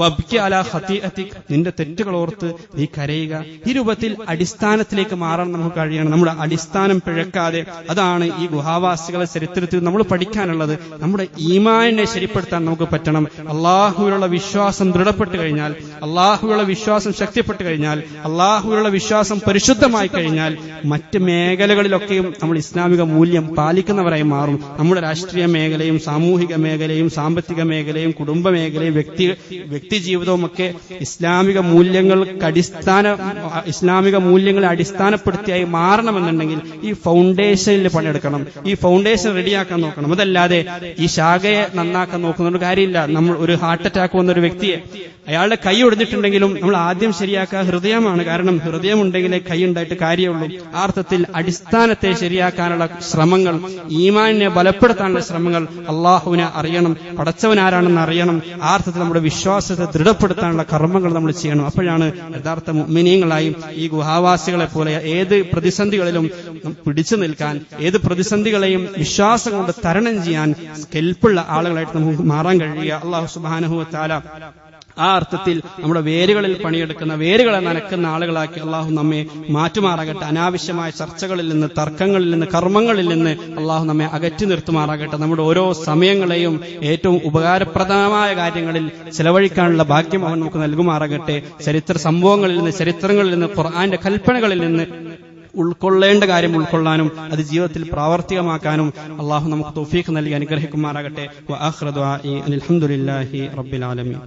വബ്കി അലാ ഖതീഅതിക്, നിന്റെ തെറ്റുകൾ ഓർത്ത് നീ കരയുക. ഈ രൂപത്തിൽ അടിസ്ഥാനത്തിലേക്ക് മാറാൻ നമുക്ക് കഴിയണം. നമ്മുടെ അടിസ്ഥാനം പിഴക്കാതെ. അതാണ് ഈ ഗുഹാവാസികളെ ചരിത്രത്തിൽ നമ്മൾ പഠിക്കാനുള്ളത്. നമ്മുടെ ഈമാനിനെ ശരിപ്പെടുത്താൻ നമുക്ക് പറ്റണം. അള്ളാഹുവിലുള്ള വിശ്വാസം ദൃഢപ്പെട്ടു കഴിഞ്ഞാൽ, അള്ളാഹുവിലുള്ള വിശ്വാസം ശക്തിപ്പെട്ടു കഴിഞ്ഞാൽ, അള്ളാഹുവിലുള്ള വിശ്വാസം പരിശുദ്ധമായി കഴിഞ്ഞാൽ മറ്റ് മേഖലകളിലൊക്കെയും നമ്മൾ ഇസ്ലാമിക മൂല്യം പാലിക്കുന്നവരായി മാറും. നമ്മുടെ രാഷ്ട്രീയ മേഖലയും സാമൂഹിക മേഖലയും സാമ്പത്തിക മേഖലയും കുടുംബ മേഖലയും വ്യക്തി ജീവിതവും ഒക്കെ ഇസ്ലാമിക മൂല്യങ്ങളെ അടിസ്ഥാനപ്പെടുത്തിയായി മാറണമെന്നുണ്ടെങ്കിൽ ഈ ഫൗണ്ടേഷനിൽ പണിയെടുക്കണം. ഈ ഫൗണ്ടേഷൻ റെഡിയാക്കാൻ നോക്കണം. അതല്ലാതെ ഈ ശാഖയെ നന്നാക്കാൻ നോക്കുന്നതുകൊണ്ട് കാര്യമില്ല. നമ്മൾ ഒരു ഹാർട്ട് അറ്റാക്ക് വന്ന ഒരു വ്യക്തിയെ, അയാളുടെ കൈ ഒടിഞ്ഞിട്ടുണ്ടെങ്കിലും നമ്മൾ ആദ്യം ശരിയാക്കുക ഹൃദയമാണ്. കാരണം ഹൃദയം ഉണ്ടെങ്കിലേ കൈ ഉണ്ടായിട്ട് കാര്യമുള്ളൂ. ആ അർത്ഥത്തിൽ അടിസ്ഥാനത്തെ ശരിയാക്കാനുള്ള ശ്രമങ്ങൾ, ഈമാനിനെ ബലപ്പെടുത്താനുള്ള ശ്രമങ്ങൾ, അള്ളാഹുവിനെ അറിയണം, പടച്ചവനാരാണെന്ന് അറിയണം, ആ അർത്ഥത്തിൽ നമ്മുടെ വിശ്വാസത്തെ ദൃഢപ്പെടുത്താനുള്ള കർമ്മങ്ങൾ നമ്മൾ ചെയ്യണം. അപ്പോഴാണ് യഥാർത്ഥ മുഅ്മിനീങ്ങളായി ഈ ഗുഹാവാസികളെ പോലെ ഏത് പ്രതിസന്ധികളിലും പിടിച്ചു നിൽക്കാൻ, ഏത് പ്രതിസന്ധികളെയും വിശ്വാസം കൊണ്ട് തരണം ചെയ്യാൻ കെൽപ്പുള്ള ആളുകളായിട്ട് നമുക്ക് മാറാൻ കഴിയുക. അല്ലാഹു സുബ്ഹാനഹു വ തആല ആ അർത്ഥത്തിൽ നമ്മുടെ വേരുകളിൽ പണിയെടുക്കുന്ന, വേരുകളെ നനക്കുന്ന ആളുകളാക്കി അള്ളാഹു നമ്മെ മാറ്റുമാറാകട്ടെ. അനാവശ്യമായ ചർച്ചകളിൽ നിന്ന്, തർക്കങ്ങളിൽ നിന്ന്, കർമ്മങ്ങളിൽ നിന്ന് അള്ളാഹു നമ്മെ അകറ്റി നിർത്തുമാറാകട്ടെ. നമ്മുടെ ഓരോ സമയങ്ങളെയും ഏറ്റവും ഉപകാരപ്രദമായ കാര്യങ്ങളിൽ ചെലവഴിക്കാനുള്ള ഭാഗ്യം അവൻ നമുക്ക് നൽകുമാറാകട്ടെ. ചരിത്ര സംഭവങ്ങളിൽ നിന്ന്, ചരിത്രങ്ങളിൽ നിന്ന്, ഖുർആന്റെ കൽപ്പനകളിൽ നിന്ന് ഉൾക്കൊള്ളേണ്ട കാര്യം ഉൾക്കൊള്ളാനും അത് ജീവിതത്തിൽ പ്രാവർത്തികമാക്കാനും അള്ളാഹു നമുക്ക് തൗഫീഖ് നൽകി അനുഗ്രഹിക്കുമാറാകട്ടെ. വ ആഖിറു ദുആഇ അൽഹംദുലില്ലാഹി റബ്ബിൽ ആലമീൻ.